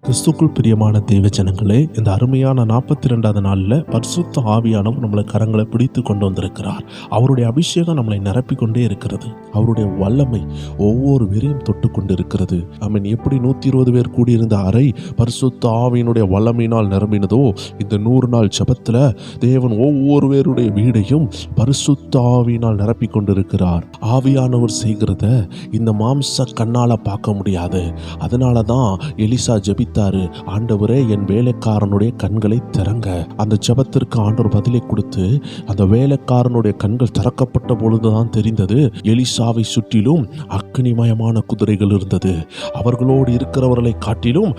கிறிஸ்துக்குள் பிரியமான தேவ ஜனங்களே, இந்த அருமையான 42வது நாளில் பரிசுத்த ஆவியானவர் நம்மளை கரங்களை பிடித்து கொண்டு வந்திருக்கிறார். அவருடைய அபிஷேகம் நம்மளை நிரப்பிக் கொண்டே இருக்கிறது. அவருடைய வல்லமை ஒவ்வொரு பேரையும் தொட்டு கொண்டு இருக்கிறது. எப்படி 120 பேர் கூடியிருந்த அறை பரிசுத்த ஆவியினுடைய வல்லமையினால் நிரம்பினதோ, இந்த 100 நாள் ஜெபத்தில் தேவன் ஒவ்வொரு பேருடைய வீடையும் பரிசுத்த ஆவியினால் நிரப்பிக் கொண்டிருக்கிறார். ஆவியானவர் செய்கிறத இந்த மாம்ச கண்ணால பார்க்க முடியாது. அதனால தான் எலிசா ஜெபித்தாரு, ஆண்டவரே என் வேலைக்காரனுடைய கண்களை திறங்க. அந்த ஜெபத்திற்கு ஆண்டவர் பதிலை கொடுத்து அந்த வேலைக்காரனுடைய கண்கள் திறக்கப்பட்ட பொழுதுதான் தெரிந்தது, எலிசாவை சுற்றிலும் அக்னிமயமான குதிரைகள் இருந்தது. அவர்களோடு இருக்கிறவர்களை காட்டிலும்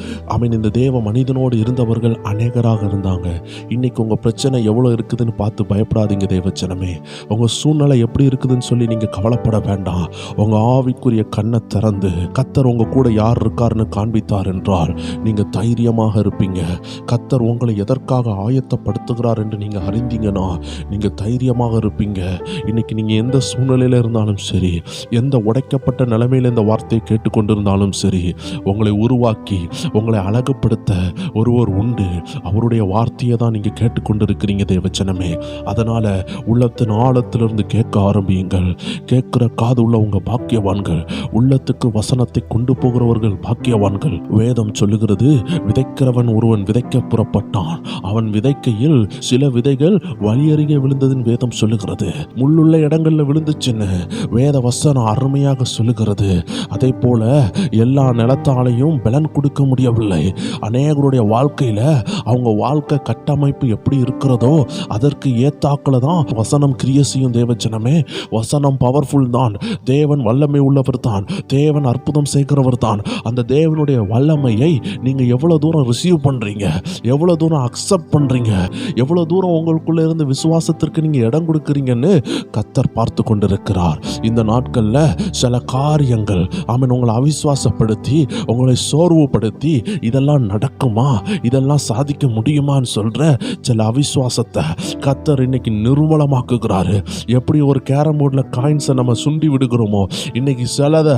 இந்த தேவ மனிதனோடு இருந்தவர்கள் அநேகராக இருந்தாங்க. இன்னைக்கு உங்க பிரச்சனை எவ்வளவு இருக்குதுன்னு பார்த்து பயப்படாதீங்க தேவச்சனமே. உங்க சூழ்நிலை எப்படி இருக்குதுன்னு சொல்லி நீங்க கவலைப்பட வேண்டாம். உங்க ஆவிக்குரிய கண்ணை திறந்து கர்த்தர் உங்க கூட யார் இருக்காருன்னு காண்பித்தார் என்றால் நீங்க தைரியமாக இருப்பீங்க. கர்த்தர் உங்களை எதற்காக ஆயத்தப்படுத்துகிறார் என்று நீங்க அறிந்தீங்கன்னா நீங்க தைரியமாக இருப்பீங்க. இன்னைக்கு நீங்க எந்த சூழ்நிலையில இருந்தாலும் சரி, எந்த உடைக்கப்பட்ட நிலைமையில இந்த வார்த்தையை கேட்டுக்கொண்டிருந்தாலும் சரி, உங்களை உருவாக்கி உங்களை அழகுபடுத்த ஒருவர் உண்டு. அவருடைய வார்த்தையை தான் நீங்க கேட்டுக்கொண்டிருக்கிறீங்க தேவச்சனமே. அதனால உள்ளத்தின் ஆழத்திலிருந்து கேட்க ஆரம்பியுங்கள். கேட்கிற காது உள்ள உங்க பாக்கியவான்கள். உள்ளத்துக்கு வசனத்தை கொண்டு போகிறவர்கள் பாக்கியவான்கள். வேதம் சொல்லுகிறது, விதைக்கிறவன் ஒருவன் விதைக்க புறப்பட்டான். அவன் விதைக்கையில் சில விதைகள் வழியருகே விழுந்ததுன்னு வேதம் சொல்லுகிறது. முள்ளுள்ள இடங்கள்ல விழுந்துச்சுன்னு வேத வசனம் அருமையாக சொல்லுகிறது. அதே போல எல்லா நிலத்தாலையும் பலன் கொடுக்க முடியவில்லை. அநேகருடைய வாழ்க்கையில அவங்க வாழ்க்கை கட்டமைப்பு எப்படி இருக்கிறதோ அதற்கு ஏத்தாக்களை தான் வசனம் கிரியை செய்யும் தேவஜனமே. வசனம் பவர்ஃபுல் தான். தேவன் வல்லமை உள்ளவர் தான். தேவன் அற்புதம் செய்கிறவர் தான். அந்த தேவனுடைய வல்லமையை நீங்க எவ்வளவு தூரம் ரிசீவ் பண்றீங்க, எவ்வளவு தூரம் அக்செப்ட் பண்றீங்க, எவ்வளவு தூரம் உங்களுக்குள்ள இருந்து விசுவாசத்திற்கு நீங்க இடம் கொடுக்கிறீங்கன்னு கர்த்தர் பார்த்து கொண்டிருக்கிறார். இந்த நாட்கள்ல சில காரியங்கள் உங்களை அவிசுவாசப்படுத்தி உங்களை சோர்வுபடுத்தி இதெல்லாம் நடக்குமா, இதெல்லாம் சாதிக்க முடியுமான்னு சொல்ற சில அவிசுவாசத்தை கர்த்தர் இன்னைக்கு நிர்மூலமாக்குகிறாரு. எப்படி ஒரு கேரம் போர்ட்ல காயின்ஸை நம்ம சுண்டி விடுகிறோமோ, இன்னைக்கு சிலதை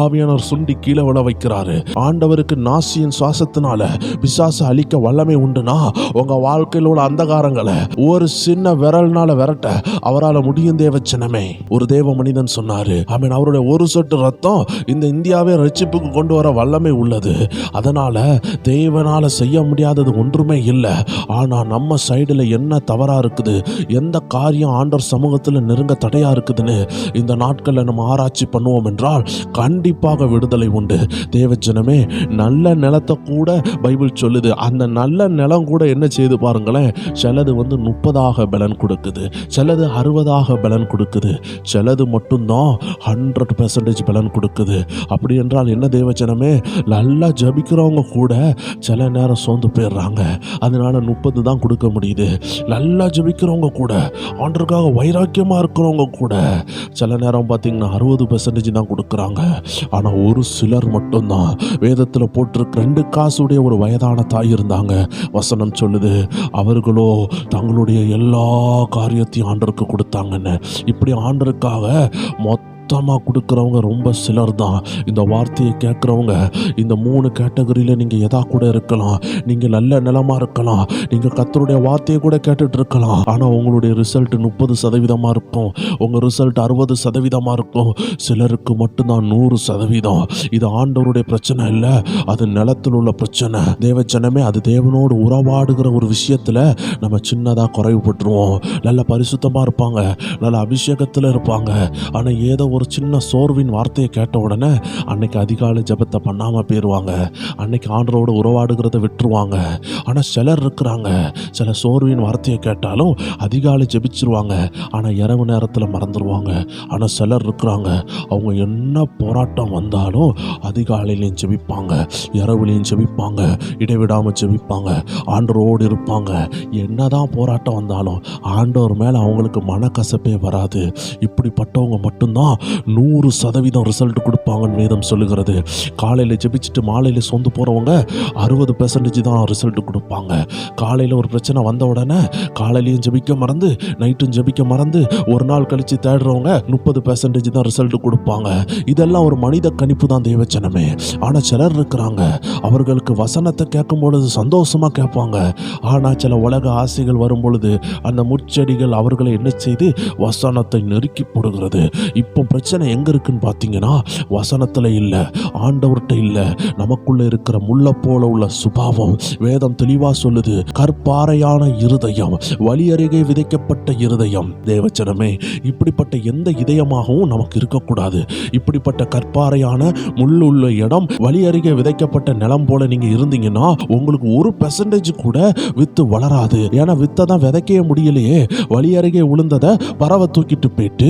ஆவியானவர் சுண்டி கீழே விழ வைக்கிறாரு. ஆண்டவருக்கு நாசியின் சுவாசத்தினால பிசாசு அழிக்க வல்லமை உண்டுனா உங்க வாழ்க்கையில் உள்ள அந்தகாரங்களை ஒரு சின்ன விரல்னால விரட்ட அவரால் முடியும் தேவச்சனமே. ஒரு தேவ மனிதன் சொன்னாரு, அவருடைய ஒரு சொட்டு ரத்தம் இந்த இந்தியாவை ரட்சிப்புக்கு கொண்டு வர வல்லமை உள்ளது. அதனால தேவனால செய்ய முடியாதது ஒன்றுமே இல்லை. ஆனா நம்ம சைடுல என்ன தவறா இருக்குது, எந்த காரியம் ஆண்டவர் சமூகத்தில் நெருங்க தடையா இருக்குதுன்னு இந்த நாட்களில் நம்ம ஆராய்ச்சி பண்ணுவோம் என்றால் கண்டிப்பாக விடுதலை உண்டு தேவஜனமே. நல்ல நிலத்தை கூட பைபிள் சொல்லுது. அந்த நல்ல நிலம் கூட என்ன செய்து பாருங்களேன், சிலது 30 பலன் கொடுக்குது, சிலது 60 பலன் கொடுக்குது, சிலது மட்டும்தான் 100% பலன் கொடுக்குது. அப்படி என்றால் என்ன தேவஜனமே, நல்லா ஜபிக்கிறவங்க கூட சில நேரம் சோர்ந்து போயிடுறாங்க. அதனால 30 தான் கொடுக்க முடியுது. நல்லா ஜபிக்கிறவங்க கூட, ஆண்டவருக்காக வைராக்கியமா இருக்கிறவங்க கூட சில நேரம் பார்த்தீங்கன்னா 60% தான் கொடுக்குறாங்க. ஆனா ஒரு சிலர் மட்டும்தான். வேதத்தில் போட்டிருக்க 2 காசுடைய ஒரு வயதான தாய் இருந்தாங்க. வசனம் சொல்லுது, அவர்களோ தங்களுடைய எல்லா காரியத்தையும் ஆண்டவருக்கு கொடுத்தாங்கன்னு. இப்படி ஆண்டவருக்காக மொத்தமாக கொடுக்குறவங்க ரொம்ப சிலர் தான். இந்த வார்த்தையை கேட்குறவங்க இந்த 3 கேட்டகரியில் நீங்கள் எதா கூட இருக்கலாம். நீங்கள் நல்ல நிலமாக இருக்கலாம், நீங்கள் கர்த்தருடைய வார்த்தையை கூட கேட்டுட்டு இருக்கலாம். ஆனால் உங்களுடைய ரிசல்ட் 30% இருக்கும், உங்கள் ரிசல்ட் 60% இருக்கும். சிலருக்கு மட்டும்தான் 100%. இது ஆண்டவருடைய பிரச்சனை இல்லை, அது நிலத்தில் உள்ள பிரச்சனை தேவஜனமே. அது தேவனோடு உறவாடுகிற ஒரு விஷயத்தில் நம்ம சின்னதாக குறைவுபட்டுருவோம். நல்ல பரிசுத்தமாக இருப்பாங்க, நல்ல அபிஷேகத்தில் இருப்பாங்க. ஆனால் ஏதோ ஒரு சின்ன சோர்வின் வார்த்தையை கேட்ட உடனே அன்னைக்கு அதிகாலை ஜெபத்தை பண்ணாமல் போயிடுவாங்க. அன்னைக்கு ஆண்டவரோடு உறவாடுகிறத விட்டுருவாங்க. ஆனால் சிலர் இருக்கிறாங்க, சில சோர்வின் வார்த்தையை கேட்டாலும் அதிகாலை ஜெபிச்சிருவாங்க, ஆனால் இரவு நேரத்தில் மறந்துடுவாங்க. ஆனால் சிலர் இருக்கிறாங்க, அவங்க என்ன போராட்டம் வந்தாலும் அதிகாலையிலையும் ஜெபிப்பாங்க, இரவுலையும் ஜெபிப்பாங்க, இடைவிடாமல் ஜெபிப்பாங்க, ஆண்டவரோடு இருப்பாங்க. என்னதான் போராட்டம் வந்தாலும் ஆண்டவர் மேலே அவங்களுக்கு மனக்கசப்பே வராது. இப்படிப்பட்டவங்க மட்டும்தான் 100% ரிசல்ட் கொடுப்பாங்கன்னு வேதம் சொல்லுகிறது. காலையில் ஜெபிச்சுட்டு மாலையில் சொந்து போகிறவங்க 60% தான் ரிசல்ட் கொடுப்பாங்க. காலையில் ஒரு பிரச்சனை வந்த உடனே காலையிலையும் ஜெபிக்க மறந்து நைட்டும் ஜெபிக்க மறந்து ஒரு நாள் கழித்து தேடுறவங்க 30% தான் ரிசல்ட் கொடுப்பாங்க. இதெல்லாம் ஒரு மனித கணிப்பு தான் தேவச்சனமே. ஆனால் சிலர் இருக்கிறாங்க, அவர்களுக்கு வசனத்தை கேட்கும் பொழுது சந்தோஷமாக கேட்பாங்க. ஆனால் சில உலக ஆசைகள் வரும் பொழுது அந்த முச்செடிகள் அவர்களை என்ன செய்து வசனத்தை நெருக்கி போடுகிறது. இப்போ பிரச்சனை எங்கே இருக்குன்னு பார்த்தீங்கன்னா, வசனத்தில் இல்லை, ஆண்டவர்கிட்ட இல்லை, நமக்குள்ள இருக்கிற முள்ள போல உள்ள சுபாவம். வேதம் தெளிவாக சொல்லுது, கற்பாறையான இருதயம், வழி அருகே விதைக்கப்பட்ட இருதயம். தேவச்சனமே, இப்படிப்பட்ட எந்த இதயமாகவும் நமக்கு இருக்கக்கூடாது. இப்படிப்பட்ட கற்பாறையான முள்ளுள்ள இடம், வழி அருகே விதைக்கப்பட்ட நிலம் போல நீங்க இருந்தீங்கன்னா உங்களுக்கு 1% கூட வித்து வளராது. ஏன்னா வித்தை தான் விதைக்கவே முடியலையே. வழி அருகே விழுந்ததை பறவை தூக்கிட்டு போயிட்டு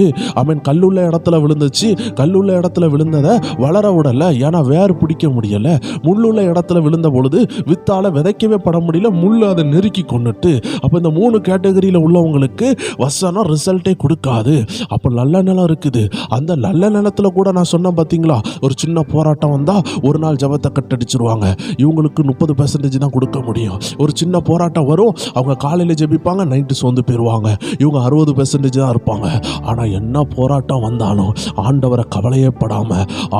கல்லுள்ள இடத்துல விழுந்துச்சு, கல்லுள்ள இடத்துல விழுந்ததை வளர விடல. ஏன்னா வேறு பிடிக்க முடியல. முள்ளுள்ள இடத்துல விழுந்த பொழுது வித்தால விதைக்கவே பட முடியல, முள்ளு அதை நெருக்கி கொண்டுட்டு. அப்ப இந்த 3 கேட்டகரியில உள்ளவங்களுக்கு வசனம் ரிசல்ட்டே கொடுக்காது. அப்ப நல்ல நிலம் இருக்குது. அந்த நல்ல நிலத்துல கூட நான் சொன்ன பார்த்தீங்களா, ஒரு சின்ன போராட்டம் வந்தா ஒரு நாள் ஜபத்தை கட்டடிச்சிருவாங்க. இவங்களுக்கு 30% தான் கொடுக்க முடியும். ஒரு சின்ன போராட்டம் வரும், அவங்க காலையில் ஜெபிப்பாங்க, நைட்டு சோர்ந்து போயிடுவாங்க. இவங்க 60% தான் இருப்பாங்க. ஆனால் என்ன போராட்டம் வந்தாலும் ஆண்டவரை கவலையே படாம,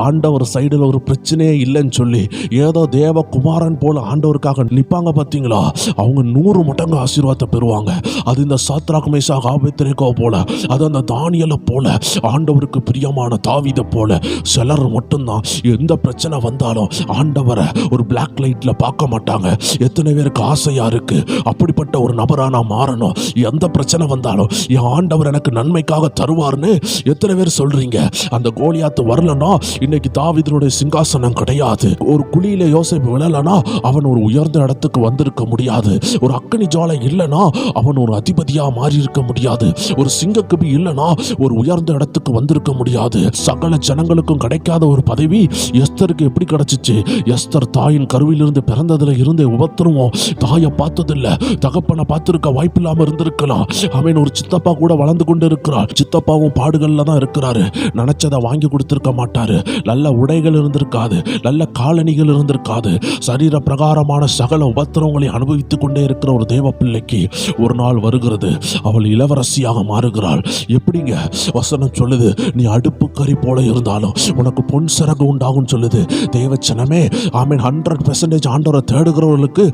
ஆண்டவர் சைடில் ஒரு பிரச்சனையே இல்லைன்னு சொல்லி ஏதோ தேவகுமாரன் போல ஆண்டவருக்காக நிற்பாங்க பார்த்தீங்களா, அவங்க 100 மடங்கு ஆசீர்வாதத்தை பெறுவாங்க. அது இந்த சாத்ராக் மேஷாக் ஆபேத்நேகோ போல, அது அந்த தானியேலை போல, ஆண்டவருக்கு பிரியமான தாவீதை போல சிலர் மட்டும்தான் எந்த பிரச்சனை வந்தாலும் ஆண்டவரை ஒரு பிளாக் லைட்ல பார்க்க மாட்டாங்க. எத்தனை பேருக்கு ஆசையா இருக்கு அப்படிப்பட்ட ஒரு நபரா நான் மாறணும், எந்த பிரச்சனை வந்தாலும் என் ஆண்டவர் எனக்கு நன்மைக்காக தருவார்னு எத்தனை பேர் சொல்றீங்க? அந்த கோலியாத்து வரலனா இன்னைக்கு தாவீதுடைய சிங்காசனம் கிடையாது. ஒரு குழியில யோசேப்பு விழலனா அவன் ஒரு உயர்ந்த இடத்துக்கு வந்திருக்க முடியாது. ஒரு அக்கினி ஜுவாலை இல்லனா அவன் ஒரு அதிபதியா மாறி இருக்க முடியாது. ஒரு சிங்கக்கபி இல்லனா ஒரு உயர்ந்த இடத்துக்கு வந்திருக்க முடியாது. சகல ஜனங்களுக்கும் கிடைக்காத ஒரு பதவி எஸ்தருக்கு எப்படி கிடைச்சிச்சு? எஸ்தர் தாயின் கருவிலிருந்து பிறந்ததுல இருந்து உபத்திரமும், தாயை பார்த்ததில்ல, தகப்பனை பார்த்திருக்க வாய்ப்பு இல்லாம இருந்திருக்கலாம். அவன் ஒரு சித்தப்பா கூட வளர்ந்து கொண்டு இருக்கிறார். சித்தப்பாவும் பாடுகள்ல தான் இருக்கிறாரு. நினைச்சதை வாங்கி கொடுத்திருக்க மாட்டாரு. நல்ல உடைகள் இருந்திருக்காது, நல்ல காலணிகள் இருந்திருக்காது. சரீர பிரகாரமான சகல உபத்திரவங்களை அனுபவித்துக் கொண்டே இருக்கிற ஒரு தேவ பிள்ளைக்கு ஒரு நாள் வருகிறது, அவள் இளவரசியாக மாறுகிறாள். எப்படிங்க? வசனம் சொல்லுது, நீ அடுப்பு கறி போல இருந்தாலும் உனக்கு பொன் சிறகு உண்டாகும் சொல்லுது. தேவச்சனமே, ஆமென். 100% ஆண்டவரை தேடுகிறவர்களுக்கு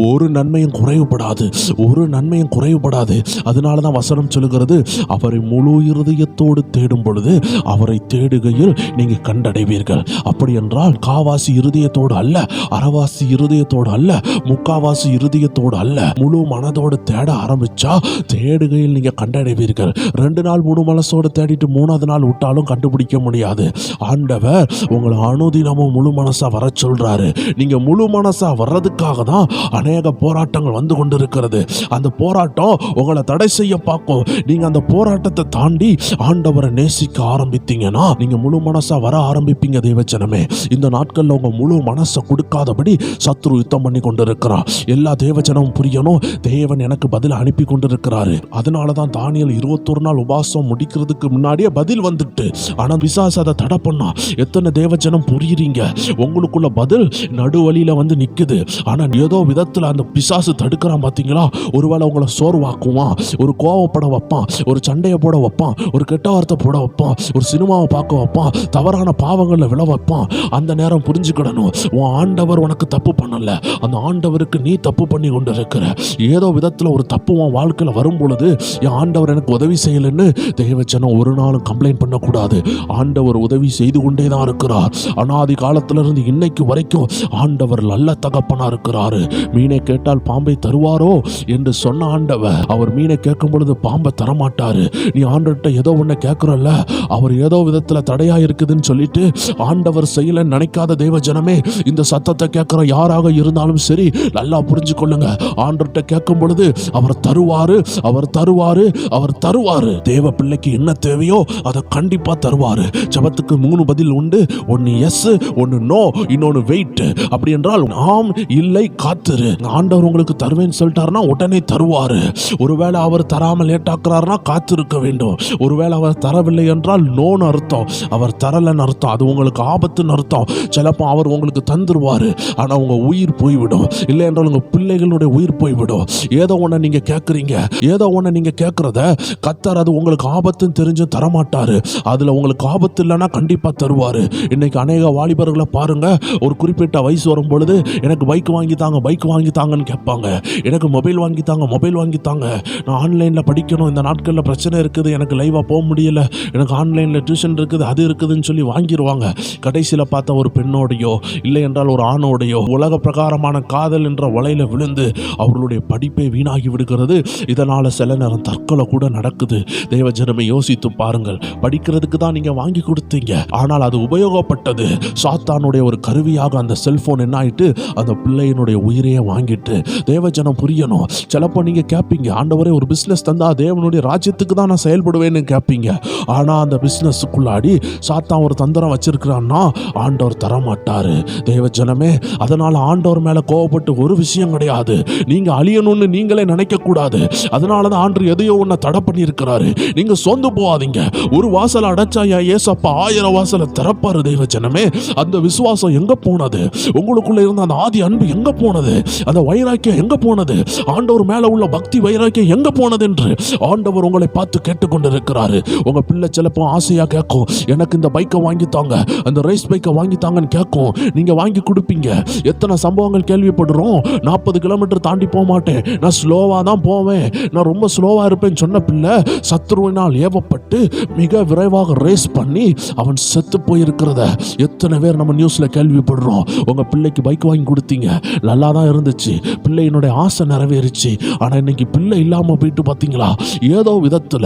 ஒரு நன்மையும் குறைவுபடாது, ஒரு நன்மையும் குறைவுபடாது. அதனாலதான் வசனம் சொல்லுகிறது, அவரை முழு இருதயத்தோடு தேடும் பொழுது அவரை தேடுகையில் நீங்க கண்டடைவீர்கள். அப்படி என்றால் காவாசி இருதயத்தோடு அல்ல, அறவாசி இருதயத்தோடு அல்ல, முக்காவாசி இருதயத்தோடு அல்ல, முழு மனதோடு தேட ஆரம்பிச்சா தேடுகையில் நீங்க கண்டடைவீர்கள். 2 நாள் முழு மனசோடு தேடிட்டு 3ஆவது நாள் விட்டாலும் கண்டுபிடிக்க முடியாது. ஆண்டவர் உங்களை அனுதினமும் முழு மனசா வர சொல்றாரு. நீங்க முழு மனசா வர்றதுக்காக தான் அநேக போராட்டங்கள் வந்து கொண்டிருக்கிறது. அந்த போராட்டம் உங்களை தடை செய்ய பார்க்கும். நீங்க அந்த போராட்டத்தை தாண்டி ஆண்டவரை நேசிக்க ஆரம்பித்தீங்கன்னா நீங்க முழு மனசா வர ஆரம்பிப்பீங்க. தேவஜனமே, இந்த நாட்கள்ல உங்க முழு மனசை கொடுக்காதபடி சத்ரு யுத்தம் பண்ணி கொண்டிருக்கிறார். எல்லா தேவஜனமும் புரியணும், தேவன் எனக்கு பதில் அனுப்பி கொண்டிருக்கிறாரு. அதனாலதான் தானியேல் 21 நாள் உபாசம் முடிக்கிறதுக்கு முன்னாடியே பதில் வந்துட்டு, ஆனா பிசாசு அதை தடை பண்ணா. எத்தனை தேவஜனம் புரியுறீங்க? உங்களுக்குள்ள பதில் நடுவழியில வந்து நிக்குது. ஆனா ஏதோ விதத்துல அந்த பிசாசு தடுக்கிறான் பாத்தீங்களா? ஒருவேளை உங்களை சோர்வாக்குவான், ஒரு கோவப்பட வைப்பான், ஒரு சண்டையை போட வைப்பான், ஒரு கெட்ட வார்த்தை போட வைப்பான், ஒரு சினிமாவை பார்க்க வைப்பான், தவறான பாவங்கள்ல விழ வைப்பான். அந்த நேரம் புரிஞ்சுக்கிடணும், உன் ஆண்டவர் உனக்கு தப்பு பண்ணல, அந்த ஆண்டவருக்கு நீ தப்பு பண்ணி கொண்டு இருக்கிற. ஏதோ விதத்துல ஒரு தப்பு உன் வாழ்க்கையில வரும் பொழுது என் ஆண்டவர் எனக்கு உதவி செய்யலன்னு தேவஜனம் ஒரு நாளும் கம்ப்ளைண்ட் பண்ணக்கூடாது. ஆண்டவர் உதவி செய்து கொண்டே தான் இருக்கிறார். அனாதி காலத்துல இருந்து இன்னைக்கு வரைக்கும் ஆண்டவர் நல்ல தகப்பனா இருக்கிறாரு. மீனை கேட்டால் பாம்பை தருவாரோ என்று சொன்ன ஆண்டவர், அவர் மீனை கேட்கும் பொழுது பாம்பை தரமாட்டாரு. நீ ஆண்டவர்கிட்ட ஏதோ ஒண்ணு கேட்கிறல்ல, அவர் ஏதோ விதத்துல தடையா இருக்குதுன்னு சொல்லிட்டு ஆண்டவர் செய்யலன்னு நினைக்காத தேவ ஜனமே, இந்த சத்தத்தை கேட்கிற யாராக இருந்தாலும் சரி, நல்லா புரிஞ்சு கொள்ளுங்க. ஆண்டவர்கிட்ட கேட்கும் பொழுது அவர் தருவாரு, அவர் தருவாரு, அவர் தருவாரு. தேவ பிள்ளைக்கு என்ன தேவையோ அதை கண்டிப்பா தருவாரு. ஜெபத்துக்கு 3 பதில் உண்டு. ஒன்னு எஸ், ஒன்னு நோ, இன்னொன்னு வெயிட். அப்படி என்றால் ஆம், இல்லை, காத்துரு. ஆண்டவர் உங்களுக்கு தருவேன்னு சொல்லிட்டாருன்னா உடனே தருவாரு. ஒருவேளை அவர் தராமல் லேட்டாக்குறாருன்னா காத்திருக்க வேண்டும். ஒருவேளை அவர் தரவில்லை என்றால் என்றால் நோன்னு அர்த்தம், அவர் தரலன்னு அர்த்தம், அது உங்களுக்கு ஆபத்துன்னு அர்த்தம். சிலப்போ அவர் உங்களுக்கு தந்துருவாரு, ஆனா உங்க உயிர் போய்விடும், இல்லை என்றால் உங்க பிள்ளைகளுடைய உயிர் போய்விடும். ஏதோ ஒண்ணு நீங்க கேட்குறீங்க, ஏதோ ஒண்ணு நீங்க கேட்கறத கர்த்தர் அது உங்களுக்கு ஆபத்துன்னு தெரிஞ்சும் தரமாட்டாரு. அதுல உங்களுக்கு ஆபத்து இல்லைன்னா கண்டிப்பா தருவாரு. இன்னைக்கு அநேக வாலிபர்களை பாருங்க, ஒரு குறிப்பிட்ட வயசு வரும் பொழுது எனக்கு பைக் வாங்கி தாங்க, பைக் வாங்கி தாங்கன்னு கேட்பாங்க. எனக்கு மொபைல் வாங்கி தாங்க, மொபைல் வாங்கி தாங்க, நான் ஆன்லைனில் படிக்கணும், இந்த நாட்களில் பிரச்சனை இருக்குது, எனக்கு லைவாக போக முடியல, எனக்கு ஆன்லைனில் டியூஷன் இருக்குது, அது இருக்குதுன்னு சொல்லி வாங்கிடுவாங்க. கடைசியில் பார்த்தா ஒரு பெண்ணோடையோ இல்லை என்றால் ஒரு ஆணோடையோ உலக பிரகாரமான காதல் என்ற வலையில் விழுந்து அவர்களுடைய படிப்பை வீணாகி விடுகிறது. இதனால் சில நேரம் தற்கொலை கூட நடக்குது. தேவ ஜனமே யோசித்து பாருங்கள். படிக்கிறதுக்கு தான் நீங்கள் வாங்கி கொடுத்தீங்க, ஆனால் அது உபயோகப்பட்டது சாத்தானுடைய ஒரு கருவியாக. அந்த செல்போன் என்ன ஆயிட்டு அந்த பிள்ளையினுடைய உயிரையே வாங்கிட்டு. தேவஜனம் புரியணும். சிலப்போ நீங்க கேட்பீங்க, ஆண்டவரே ஒரு பிசினஸ் தந்தா தேவனுடைய ராஜ்யத்துக்கு தான் நான் செயல்படுவேன்னு கேட்பீங்க. ஆனா அந்த பிசினஸுக்குள்ளாடி சாத்தான் ஒரு தந்திரம் வச்சிருக்கிறான்னா ஆண்டவர் தரமாட்டாரு. தேவஜனமே, அதனால ஆண்டவர் மேல கோவப்பட்டு ஒரு விஷயம் கிடையாது. நீங்க அழியணும்னு நீங்களே நினைக்க கூடாது. அதனாலதான் ஆண்டவர் எதையோ ஒன்ன தடை பண்ணி இருக்கிறாரு. நீங்க சொந்து போகாதீங்க. ஒரு வாசல் அடைச்சாயா ஏசப்பா 1000 வாசலை திறப்பாரு. தேவஜனமே, அந்த விசுவாசம் எங்க போனது? உங்களுக்குள்ள இருந்த அந்த ஆதி அன்பு எங்க போனது? அந்த வைராக்கியம் எங்க போனது? ஆண்டவர் மேல உள்ள பக்தி வைராக்கியம் எங்க போனது என்று ஆண்டவர் உங்களை பார்த்து கேட்டுக்கொண்டிருக்கிறாரு. உங்க பிள்ளை சிலப்போ ஆசையா கேட்கும், எனக்கு இந்த பைக்கை வாங்கி தாங்க, அந்த ரேஸ் பைக்கை வாங்கி தாங்கன்னு கேட்கும். நீங்க வாங்கி கொடுப்பீங்க. எத்தனை சம்பவங்கள் கேள்விப்படுறோம். 40 கிலோமீட்டர் தாண்டி போக மாட்டேன், நான் ஸ்லோவா தான் போவேன், நான் ரொம்ப ஸ்லோவா இருப்பேன்னு சொன்ன பிள்ளை சத்துருவினால் ஏவப்பட்டு மிக விரைவாக ரேஸ் பண்ணி அவன் செத்து போயிருக்கிறத எத்தனை பேர் நம்ம நியூஸ்ல கேள்விப்படுறோம். உங்க பிள்ளைக்கு பைக் வாங்கி கொடுத்தீங்க, நல்லா தான் இருந்துச்சு, பிள்ளையினுடைய ஆசை நிறைவேறிச்சு. ஆனா இன்னைக்கு பிள்ளை இல்லாம போயிட்டு பார்த்தீங்களா? ஏதோ விதத்துல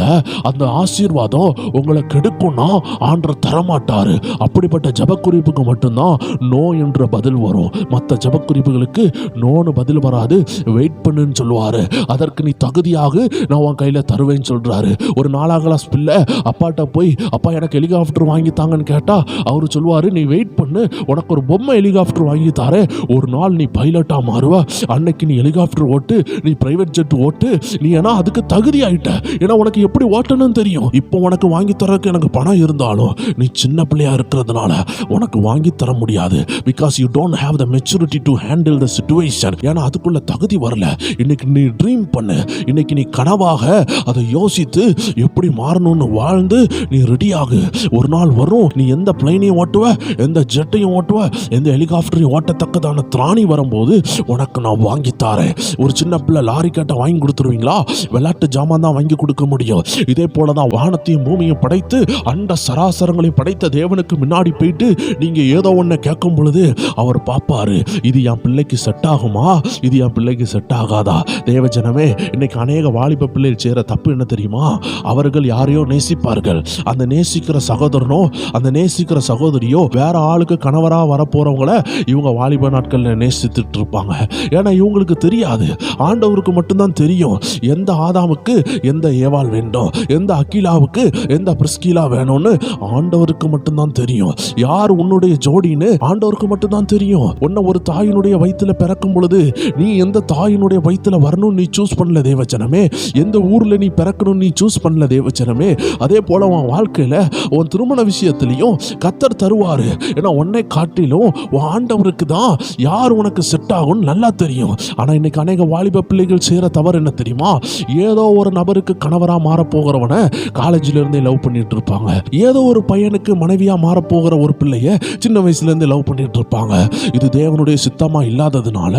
அந்த ஆசீர்வாதம் உங்களை கெடுக்கும்னா ஆண்டவர் தரமாட்டாரு. அப்படிப்பட்ட ஜபக்குறிப்புக்கு மட்டும்தான் நோ என்ற பதில் வரும். மற்ற ஜபக்குறிப்புகளுக்கு நோன்னு பதில் வராது. வெயிட் பண்ணுன்னு சொல்லுவாரு. அதற்கு நீ தகுதியாக நான் உன் கையில தருவேன்னு சொல்றாரு. ஒரு 4ஆம் கிளாஸ் பிள்ளை அப்பாட்ட போய், அப்பா எனக்கு ஹெலிகாப்டர் வாங்கி தாங்கன்னு கேட்டா அவரு சொல்லுவாரு, நீ வெயிட் பண்ணு, உனக்கு ஒரு பொம்மை ஹெலிகாப்டர் வாங்கி தாரே, ஒரு நாள் நீ பைலட்டா மாறுவ, அன்னைக்கு நீ ஹெலிகாப்டர் ஓட்டு, நீ பிரைவேட் ஜெட் ஓட்டு, நீ ஏன்னா அதுக்கு தகுதி ஆயிட்ட, ஏன்னா உனக்கு எப்படி ஓட்டணும்னு தெரியும். இப்போ உனக்கு வாங்கி தரக்கு எனக்கு பணம் இருந்தாலும் நீ சின்ன பிள்ளையா இருக்கிறதுனால உனக்கு வாங்கி தர முடியாது. Because you don't have the maturity to handle the situation. ஏன்னா அதுக்குள்ள தகுதி வரல. இன்னைக்கு நீ ட்ரீம் பண்ணு, இன்னைக்கு நீ கனவாக அதை யோசித்து எப்படி மாறணும்னு வாழ்ந்து நீ ரெடியாகு. ஒரு நாள் வரும், நீ எந்த பிளைனையும் ஓட்டுவ, எந்த ஜெட்டையும் ஓட்டுவ, எந்த ஹெலிகாப்டரையும் ஓட்டத்தக்கதான திராணி வரும்போது உனக்கு நான் வாங்கி தாரேன். ஒரு சின்ன பிள்ளை லாரி கேட்ட வாங்கி கொடுத்துருவீங்களா? விளையாட்டு ஜாமான் தான் வாங்கி கொடுக்க முடியும். இதே போலதான் வானத்தையும் பூமியும் படைத்து அண்ட சராசரங்களை படைத்த தேவனுக்கு முன்னாடி போயிட்டு நீங்க ஏதோ ஒண்ணு கேட்கும் பொழுது அவர் பாப்பாரு, இது என் பிள்ளைக்கு செட் ஆகுமா, இது என் பிள்ளைக்கு செட் ஆகாதா? தேவஜனமே, இன்னைக்கு அநேக வாலிப பிள்ளைகள் செய்யற தப்பு என்ன தெரியுமா? அவர்கள் யாரையோ நேசிப்பார்கள். அந்த நேசிக்கிற சகோதரனோ அந்த நேசிக்கிற சகோதரியோ வேற ஆளுக்கு கணவரா வரப்போறவங்கள இவங்க வாலிப நாட்கள்ல நேசித்துட்டு இருப்பாங்க. ஏன்னா இவங்களுக்கு தெரியாது, ஆண்டவருக்கு மட்டும்தான் தெரியும் எந்த ஆதாமுக்கு எந்த ஏவாள் வேண்டும், எந்த அகிலாவுக்கு எந்த பிரிஸ்கிலா வேணும்னு ஆண்டவருக்கு மட்டும்தான் தெரியும். யார் உன்னுடைய ஜோடின்னு ஆண்டவருக்கு மட்டும்தான் தெரியும். உன்னை ஒரு தாயினுடைய வயித்துல பிறக்கும் பொழுது நீ எந்த தாயினுடைய வயித்துல வரணும்னு நீ சூஸ் பண்ணல தேவச்சனமே, எந்த ஊர்ல நீ பிறக்கணும் நீ சூஸ் பண்ணல தேவச்சனமே. அதே போல உன் வாழ்க்கையில உன் திருமண விஷயத்திலையும் கர்த்தர் தருவாரு. ஏன்னா உன்னை காட்டிலும் உன் ஆண்டவருக்கு தான் யார் உனக்கு செட் ஆகும் நல்லா தெரியும். ஆனா இன்னைக்கு அநேக வாலிப பிள்ளைகள் செய்யற தவறு என்ன தெரியுமா? ஏதோ ஒரு நபருக்கு கணவரா மாற போகிறவனை காலேஜ்ல இருந்தே லவ் பண்ணிட்டு இருப்பாங்க. ஏதோ ஒரு பையனுக்கு மனைவியா மாற போகிற ஒரு பிள்ளைய சின்ன வயசுல இருந்து லவ் பண்ணிட்டு இருப்பாங்க. இது தேவனுடைய சித்தமா இல்லாததுனால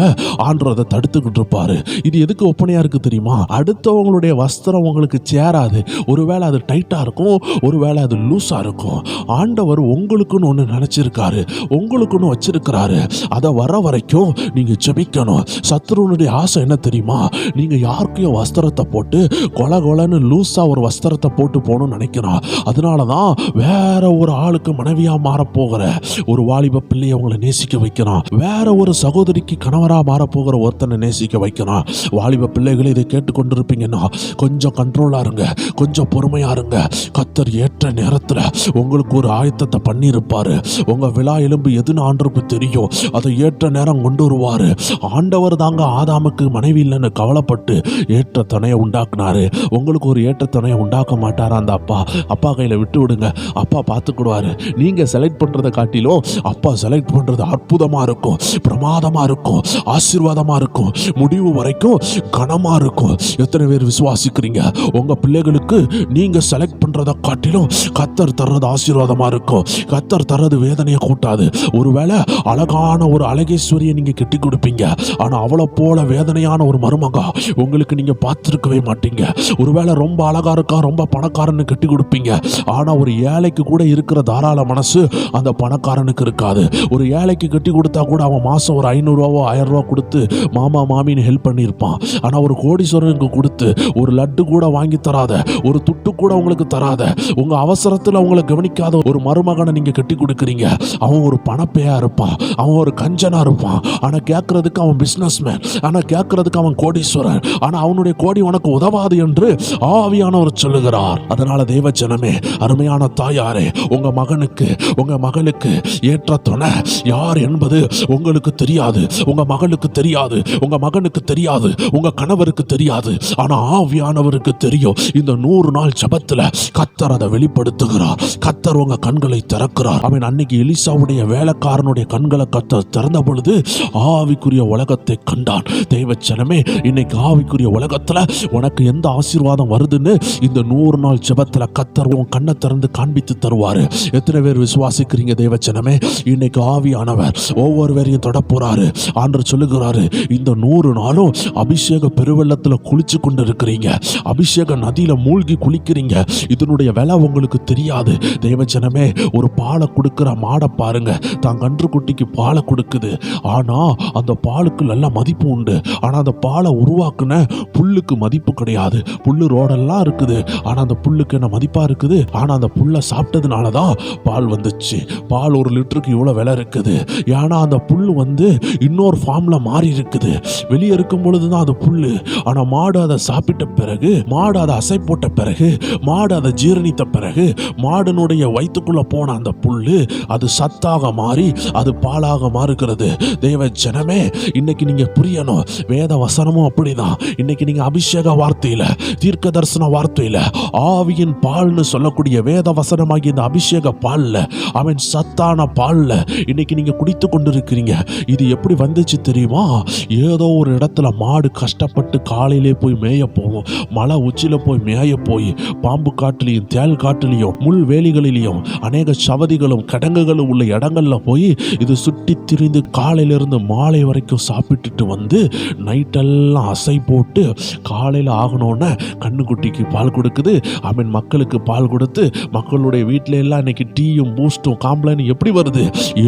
ஆண்டவர் அதை தடுத்துக்கிட்டு இருப்பாரு. இது எதுக்கு ஒப்பனையா இருக்கு தெரியுமா? அடுத்தவங்களுடைய வஸ்திரம் உங்களுக்கு சேராது. ஒருவேளை அது டைட்டா இருக்கும், ஒருவேளை அது லூஸா இருக்கும். ஆண்டவர் உங்களுக்குன்னு ஒன்று நினைச்சிருக்காரு, உங்களுக்குன்னு வச்சிருக்கிறாரு. அதை வர வரைக்கும் நீங்க ஜெபிக்கணும். சத்ருனுடைய ஆசை என்ன தெரியுமா? நீங்க யாருக்கையும் வஸ்திரத்தை போட்டு கொல கொலன்னு லூஸா ஒரு வஸ்திரத்தை போட்டு போகணும்னு நினைக்கிறான். அதனாலதான் வேற ஒரு ஆளுக்கு மனைவியா மாறப்போகிற ஒரு வாலிப பிள்ளையை அவங்களை நேசிக்க வைக்கிறான். வேற ஒரு சகோதரிக்கு கணவரா மாறப்போகிற ஒருத்தனை நேசிக்க வைக்கிறான். வாலிப பிள்ளைகளை இதை கேட்டுக்கொண்டிருப்பீங்கன்னா கொஞ்சம் கண்ட்ரோலா இருங்க, கொஞ்சம் பொறுமையா இருங்க. கர்த்தர் ஏற்ற நேரத்துல உங்களுக்கு ஒரு ஆயத்தத்தை பண்ணி இருப்பாரு. உங்க விழா எலும்பு எதுன்னு ஆண்டவருக்கு தெரியும். அதை ஏற்ற நேரம் கொண்டு வருவாரு. ஆண்டவர் தாங்க ஆதாமுக்கு மனைவி இல்லைன்னு கவலைப்பட்டு ஏற்ற துணையை உண்டாக்குனாரு. உங்களுக்கு ஒரு ஏற்ற துணையை உண்டாக்க மாட்டாரா அந்த அப்பா? அப்பா அப்பா கையில விட்டு விடுங்க, அப்பா பார்த்துக்கிடுவாரு. நீங்க செலக்ட் பண்றதை காட்டிலும் அப்பா செலக்ட் பண்றது அற்புதமா இருக்கும், பிரமாதமா இருக்கும், ஆசீர்வாதமா இருக்கும், முடிவு வரைக்கும் கனமா இருக்கும். எத்தனை பேர் விசுவாசிக்கிறீங்க? உங்க பிள்ளைகளுக்கு நீங்க செலக்ட் பண்றதை காட்டிலும் கர்த்தர் தர்றது ஆசீர்வாதமா இருக்கும். கர்த்தர் தர்றது வேதனையை கூட்டாது. ஒருவேளை அழகான ஒரு அழகேஸ்வரியை நீங்க கெட்டி கொடுப்பீங்க, ஆனா அவளை போல வேதனையான ஒரு மருமகா உங்களுக்கு நீங்க பார்த்திருக்கவே மாட்டீங்க. ஒருவேளை ரொம்ப அழகா இருக்கா, ரொம்ப பணக்காரன்னு கட்டி கொடுப்பீங்க, ஆனா ஒரு ஏழைக்கு கூட இருக்கிற தாராள மனசு அந்த பணக்காரனுக்கு இருக்காது. ஒரு ஏழைக்கு கட்டி கொடுத்தா கூட அவன் மாசம் ஒரு 500 ரூபாவோ 1000 ரூபா கொடுத்து மாமா மாமின்னு ஹெல்ப் பண்ணியிருப்பான். ஆனா ஒரு கோடீஸ்வரனுக்கு கொடுத்து ஒரு லட்டு கூட வாங்கி தராத, ஒரு துட்டு கூட உங்களுக்கு தராத, உங்க அவசரத்துல அவங்களை கவனிக்காத ஒரு மருமகனை நீங்க கட்டி கொடுக்குறீங்க. அவன் ஒரு பணப்பையா இருப்பான், அவன் ஒரு கஞ்சனா இருப்பான், ஆனா கேட்கறதுக்கு அவன் பிசினஸ்மேன், ஆனா கேட்கறதுக்கு அவன் கோடீஸ்வரன், ஆனா அவனுடைய கோடி உனக்கு உதவாது என்று ஆவியானவர் சொல்லுகிறார். அதனால தேவ ஜனமே, அருமையான தாயாரே, உங்க மகனுக்கு உங்க மகளுக்கு ஏற்ற துணை யார் என்பது உங்களுக்கு தெரியாது, உங்க மகளுக்கு தெரியாது, உங்க மகனுக்கு தெரியாது, உங்க கணவருக்கு தெரியாது, ஆனா ஆவியானவருக்கு தெரியும். இந்த 100 நாள் ஜெபத்துல கர்த்தர் அதை வெளிப்படுத்துகிறார். கர்த்தர் உங்க கண்களை திறக்கிறார். அவன் அன்னைக்கு எலிசாவுடைய வேலைக்காரனுடைய கண்களை கர்த்தர் திறந்த பொழுது ஆவிக்குரிய உலகத்தை கண்டான். தெய்வ ஜனமே, இன்னைக்கு ஆவிக்குரிய உலகத்துல உனக்கு எந்த ஆசீர்வாதம் வருதுன்னு இந்த 100 நாள் ஜெபத்துல கர்த்தர் உன் கண்ணை திறந்து காண்பித்து தருவாரு. எத்தனை பேர் விசுவாசிக்கிறீங்க? தெய்வ ஜனமே, இன்னைக்கு ஆவியானவர் ஒவ்வொருவரையும் தொட போறாரு. ஆண்டவர் சொல்லுகிறாரு, இந்த 100 நாளும் அபிஷேக பெருவெள்ளத்துல குளிச்சு கொண்டு இருக்கிறீங்க, அபிஷேக நதியில மூழ்கி குளிக்கிறீங்க. இதனுடைய விலை உங்களுக்கு தெரியாது. தெய்வ ஜனமே, ஒரு பாலை கொடுக்கிற மாடை பாருங்க, தான் கன்று குட்டிக்கு பாலை கொடுக்குது, ஆனா அந்த பாலுக்கு நல்ல மதிப்பு உண்டு. ஆனா அந்த பாலை உருவாக்குன புல்லுக்கு மதிப்பு கிடையாது. புல்லு ரோடெல்லாம் இருக்குது, ஆனா அந்த புல்லுக்கு என்ன மதிப்பா இருக்குது? ஆனா அந்த புல்லை சாப்பிட்டதுனாலதான் பால் வந்துச்சு. பால் 1 லிட்டருக்கு இவ்வளவு விலை இருக்குது. ஏன்னா அந்த புல்லு இன்னொரு ஃபார்ம்ல மாறி இருக்குது. வெளியே இருக்கும் பொழுதுதான் அது புல்லு, ஆனா மாடு அதை சாப்பிட்ட பிறகு, மாடு அதை அசை போட்ட பிறகு, மாடு அதை ஜீரணித்த பிறகு, மாடனுடைய வயிற்றுக்குள்ள போன அந்த புல்லு அது சத்தாக மாறி அது பாலாக மாறுகிறது. தேவ ஜனமே, இன்னைக்கு நீங்க புரியணும், வேத வசனமும் அப்படிதான். இன்னைக்கு நீங்க அபிஷேக வார்த்தையில, தீர்க்க தரிசன வார்த்தையில, ஆவியின் பால்னு சொல்லக்கூடிய வேத வசனமாகிய இந்த அபிஷேக பால்ல, அவன் சத்தான பால்ல இன்னைக்கு நீங்க குடித்து கொண்டிருக்கிறீங்க. இது எப்படி வந்துச்சு தெரியுமா? ஏதோ ஒரு இடத்துல மாடு கஷ்டப்பட்டு காலையிலே போய் மேய போகும், மலை உச்சில போய் மேய போய் பாம்பு காட்டுலையும் தேல் காட்டுலையும் முள் வேலிகளிலையும் அநேக சவதிகளும் கடங்குகளும் உள்ள இடங்கள்ல போய் இது சுட்டி திரிந்து காலையிலிருந்து மாலை வரைக்கும் சாப்பிட்டுட்டு நைட்டெல்லாம் அசை போட்டு காலையில் ஆகணும்னா கண்ணுக்குட்டிக்கு பால் கொடுக்குது. அவன் மக்களுக்கு பால் கொடுத்து மக்களுடைய வீட்டில எல்லாம் இன்னைக்கு டீயும் பூஸ்டும் காம்ப்ளைன் எப்படி வருது?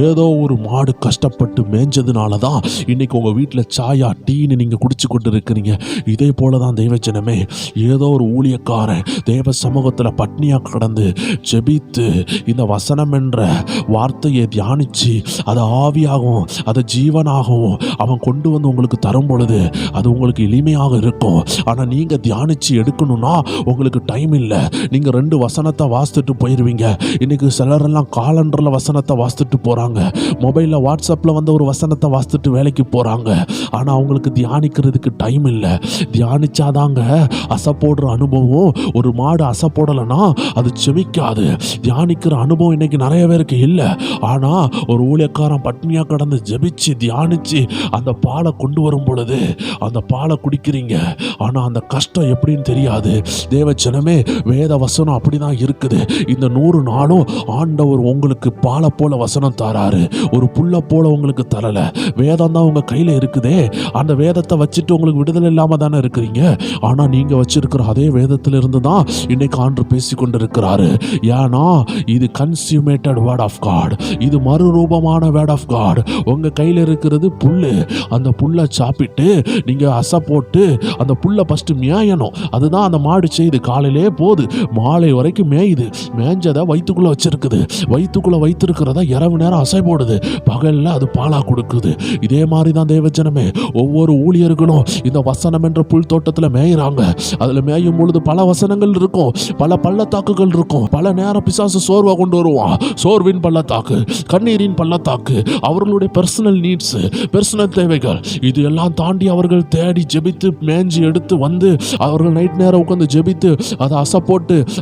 ஏதோ ஒரு மாடு கஷ்டப்பட்டு மேய்ஞ்சதுனால தான் இன்னைக்கு உங்க வீட்டில் சாயா டீன்னு நீங்க குடிச்சு கொண்டு இருக்கிறீங்க. இதே போலதான் தெய்வ ஜனமே, ஏதோ ஒரு ஊழியக்காரன் தேவ சமூகத்தில் பட்னியா கடந்து ஜெபித்து இந்த வசனம் என்ற வார்த்தையை தியானிச்சு அதை ஆவியாகவும் அதை ஜீவனாகவும் அவன் கொண்டு உங்களுக்கு தரும் பொழுது அது உங்களுக்கு எளிமையாக இருக்கும். ஆனா நீங்க தியானிச்சு எடுக்கணும்னா உங்களுக்கு டைம் இல்லை. நீங்க 2 வசனத்தை வாசித்துட்டு போயிருவீங்க. இன்னைக்கு சிலரெல்லாம் காலண்டர்ல வசனத்தை வாசித்துட்டு போறாங்க, மொபைல்ல வாட்ஸ்அப்ல ஒரு வசனத்தை வாசித்துட்டு வேலைக்கு போறாங்க. ஆனா அவங்களுக்கு தியானிக்கிறதுக்கு டைம் இல்லை. தியானிச்சாதாங்க அசை போடுற அனுபவம். ஒரு மாடு அசை போடலைன்னா அது செவிக்காது. தியானிக்கிற அனுபவம் இன்னைக்கு நிறைய பேருக்கு இல்லை. ஆனா ஒரு ஊழியக்காரன் பட்னியா கடந்து ஜெபிச்சு தியானிச்சு அந்த பாலை கொண்டு வரும் பொழுது அந்த பாலை குடிக்கிறீங்க. ஆனா அந்த கஷ்டம் எப்படின்னு தெரியாது. தேவ ஜனமே, வேத வசனம் அப்படிதான் இருக்குது. இந்த 100 நாளும் ஆண்டவர் உங்களுக்கு பாலை போல வசனம் தாராரு, ஒரு புல்ல போல உங்களுக்கு தரல. வேதம் தான் உங்க கையில இருக்குதே. அந்த வேதத்தை வச்சுட்டு உங்களுக்கு விடுதலை இல்லாம தானே இருக்கிறீங்க. ஆனா நீங்க வச்சிருக்கிற அதே வேதத்துல இருந்து தான் இன்னைக்கு ஆண்டவர் பேசி கொண்டிருக்கிறாரு. ஏன்னா இது கன்சியூமேட்டட் வேர்ட் ஆஃப் காட், இது மறுரூபமான வேர்ட் ஆஃப் காட். உங்க கையில இருக்கிறது புல்லு. அந்த புல்லை சாப்பிட்டு நீங்க அசை போட்டு அந்த புல்லை ஃபர்ஸ்ட் மேயணும். அதுதான் அந்த மாடு செய்யுது. காலையிலே போகுது, மாலை வரைக்கும் மேயுது. மேஞ்சதை வயிற்றுக்குள்ள வச்சிருக்குது. வயிற்றுக்குள்ள வைத்திருக்கிறதா இரவு நேரம் அசை போடுது, பகல்ல அது பாலா கொடுக்குது. இதே மாதிரி தான் தேவ ஜனமே, ஒவ்வொரு ஊழியர்களும் இந்த வசனம் என்ற புல் தோட்டத்தில் மேயிறாங்க. அதுல மேயும் பொழுது பல வசனங்கள் இருக்கும், பல பள்ளத்தாக்குகள் இருக்கும். பல நேரம் பிசாசு சோர்வா கொண்டு வருவான். சோர்வின் பள்ளத்தாக்கு, கண்ணீரின் பள்ளத்தாக்கு, அவர்களுடைய பர்சனல் நீட்ஸ், பர்சனல் தேவைகள், இது எல்லாம் தாண்டி அவர்கள் தேடி ஜெபித்து மேஞ்சி எடுத்து அவர்கள் நைட் நேரம் உட்காந்து ஜெபித்து அதை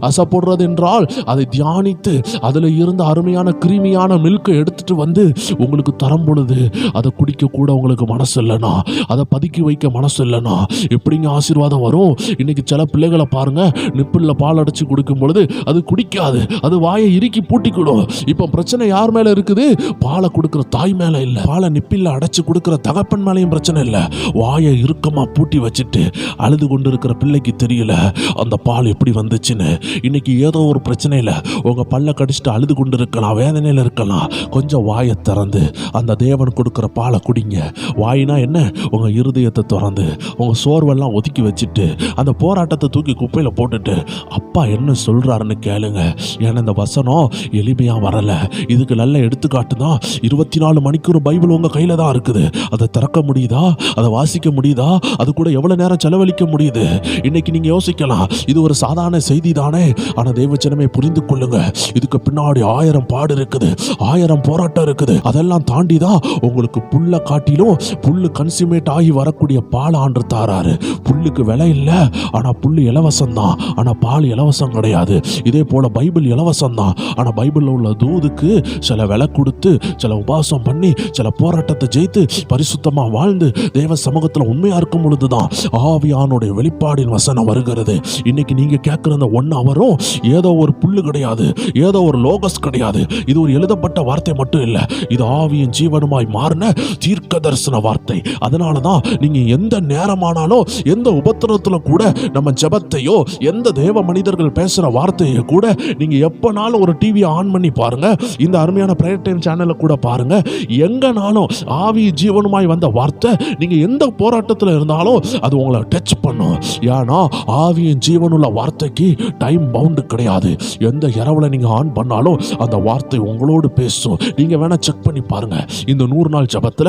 அசை போடுறது என்றால் அதை தியானித்து அதுல இருந்து அருமையான கிருமியான மில்கை எடுத்துட்டு வந்து உங்களுக்கு தரும் பொழுது அதை குடிக்க கூட உங்களுக்கு மனசு இல்லைனா, அதை பதுக்கி வைக்க மனசு இல்லைனா எப்படிங்க ஆசீர்வாதம் வரும்? இன்னைக்கு சில பிள்ளைகளை பாருங்க, நிப்பிள்ல பால் அடைச்சு கொடுக்கும் பொழுது அது குடிக்காது, அது வாயை இறுக்கி பூட்டிக்கிடும். இப்ப பிரச்சனை யார் மேல இருக்குது? பாலை கொடுக்கிற தாய் மேல இல்ல, பாலை நிப்பில்ல அடைச்சு கொடுக்கிற தகப்பன் மேலையும் பிரச்சனை இல்ல. வாயை இறுக்கமா பூட்டி வச்சுட்டு அழுது கொண்டு இருக்கிற பிள்ளைக்கு தெரியல அந்த பால் எப்படி வந்துச்சுன்னு. இன்னைக்கு ஏதோ ஒரு பிரச்சனையில உங்க பல்ல கடிச்சிட்டு அழுது கொண்டு இருக்கலாம், வேதனையில இருக்கலாம். கொஞ்சம் வாயை திறந்து அந்த தேவன் கொடுக்கிற பாலை குடிங்க. வாயினா என்ன? உங்க இருதயத்தை திறந்து உங்க சோர்வெல்லாம் ஒதுக்கி வச்சுட்டு அந்த போராட்டத்தை தூக்கி குப்பையில போட்டுட்டு அப்பா என்ன சொல்றாருன்னு கேளுங்க. ஏன்னா இந்த வசனம் எளிமையா வரல, இதுக்கு நல்ல எடுத்துக்காட்டு தான். 24 மணிக்கூர் பைபிள் உங்க கையில தான் இருக்குது. அதை திறக்க முடியுதா? அதை வாசிக்க முடியுதா? அது கூட எவ்வளவு நேரம் செலவழிக்க முடியுது? இன்னைக்கு நீங்க யோசிக்கலாம், இது ஒரு சாதாரண செய்தி தானே. ஆனா தேவஜனமே புரிந்து கொள்ளுங்க, இதுக்கு பின்னாடி 1000 பாடு இருக்குது, 1000 போராட்டம் இருக்குது. அதெல்லாம் தாண்டி தான் உங்களுக்கு புல்ல காட்டிலும் புல்லு கன்சியூமேட் ஆகி வரக்கூடிய பால் ஆண்டு தாராரு. புல்லுக்கு விலை இல்லை, ஆனா புல்லு இலவசம் தான். ஆனா பால் இலவசம் கிடையாது. இதே போல பைபிள் இலவசம் தான். ஆனா பைபிள்ல உள்ள தூதுக்கு சில விலை கொடுத்து, சில உபாசம் பண்ணி, சில போராட்டத்தை ஜெயித்து பரிசுத்தமா வாழ்ந்து தேவ சமூகத்துல உண்மையா இருக்கும் பொழுதுதான் ஆவியானுடைய வெளிப்பாடின் வசனம் வருகிறது. இன்னைக்கு நீங்க கேட்கிற அந்த 1 ஹவரும் ஏதோ ஒரு புல்லு கிடையாது, ஏதோ ஒரு லோகஸ் கிடையாது. இது ஒரு எழுதப்பட்ட வார்த்தை மட்டும் இல்ல, இது ஆவியின் ஜீவனுமாய் மாறின தீர்க்க தரிசன வார்த்தை. அதனாலதான் நீங்க எந்த நேரமானாலும், எந்த உபத்திரத்துல கூட நம்ம ஜெபத்தையோ எந்த தேவ மனிதர்கள் பேசுற வார்த்தையை கூட நீங்க எப்பனாலும் ஒரு டிவியை ஆன் பண்ணி பாருங்க, இந்த அருமையான பிரேயர் டைம் சேனலை கூட பாருங்க. எங்கனாலும் ஆவி ஜீவனுமாய் வந்த வார்த்தை, நீங்க எந்த போராட்டத்தில் இருந்தாலும் அது உங்களை டச் பண்ணும். ஏன்னா ஆவியின் ஜீவனுள்ள வார்த்தைக்கு டைம் பவுண்டு கிடையாது. எந்த இரவுல நீங்க ஆன் பண்ணாலும் அந்த வார்த்தை உங்களோடு பேசும். நீங்க வேணா செக் பண்ணி பாருங்க. இந்த 100 நாள் ஜெபத்துல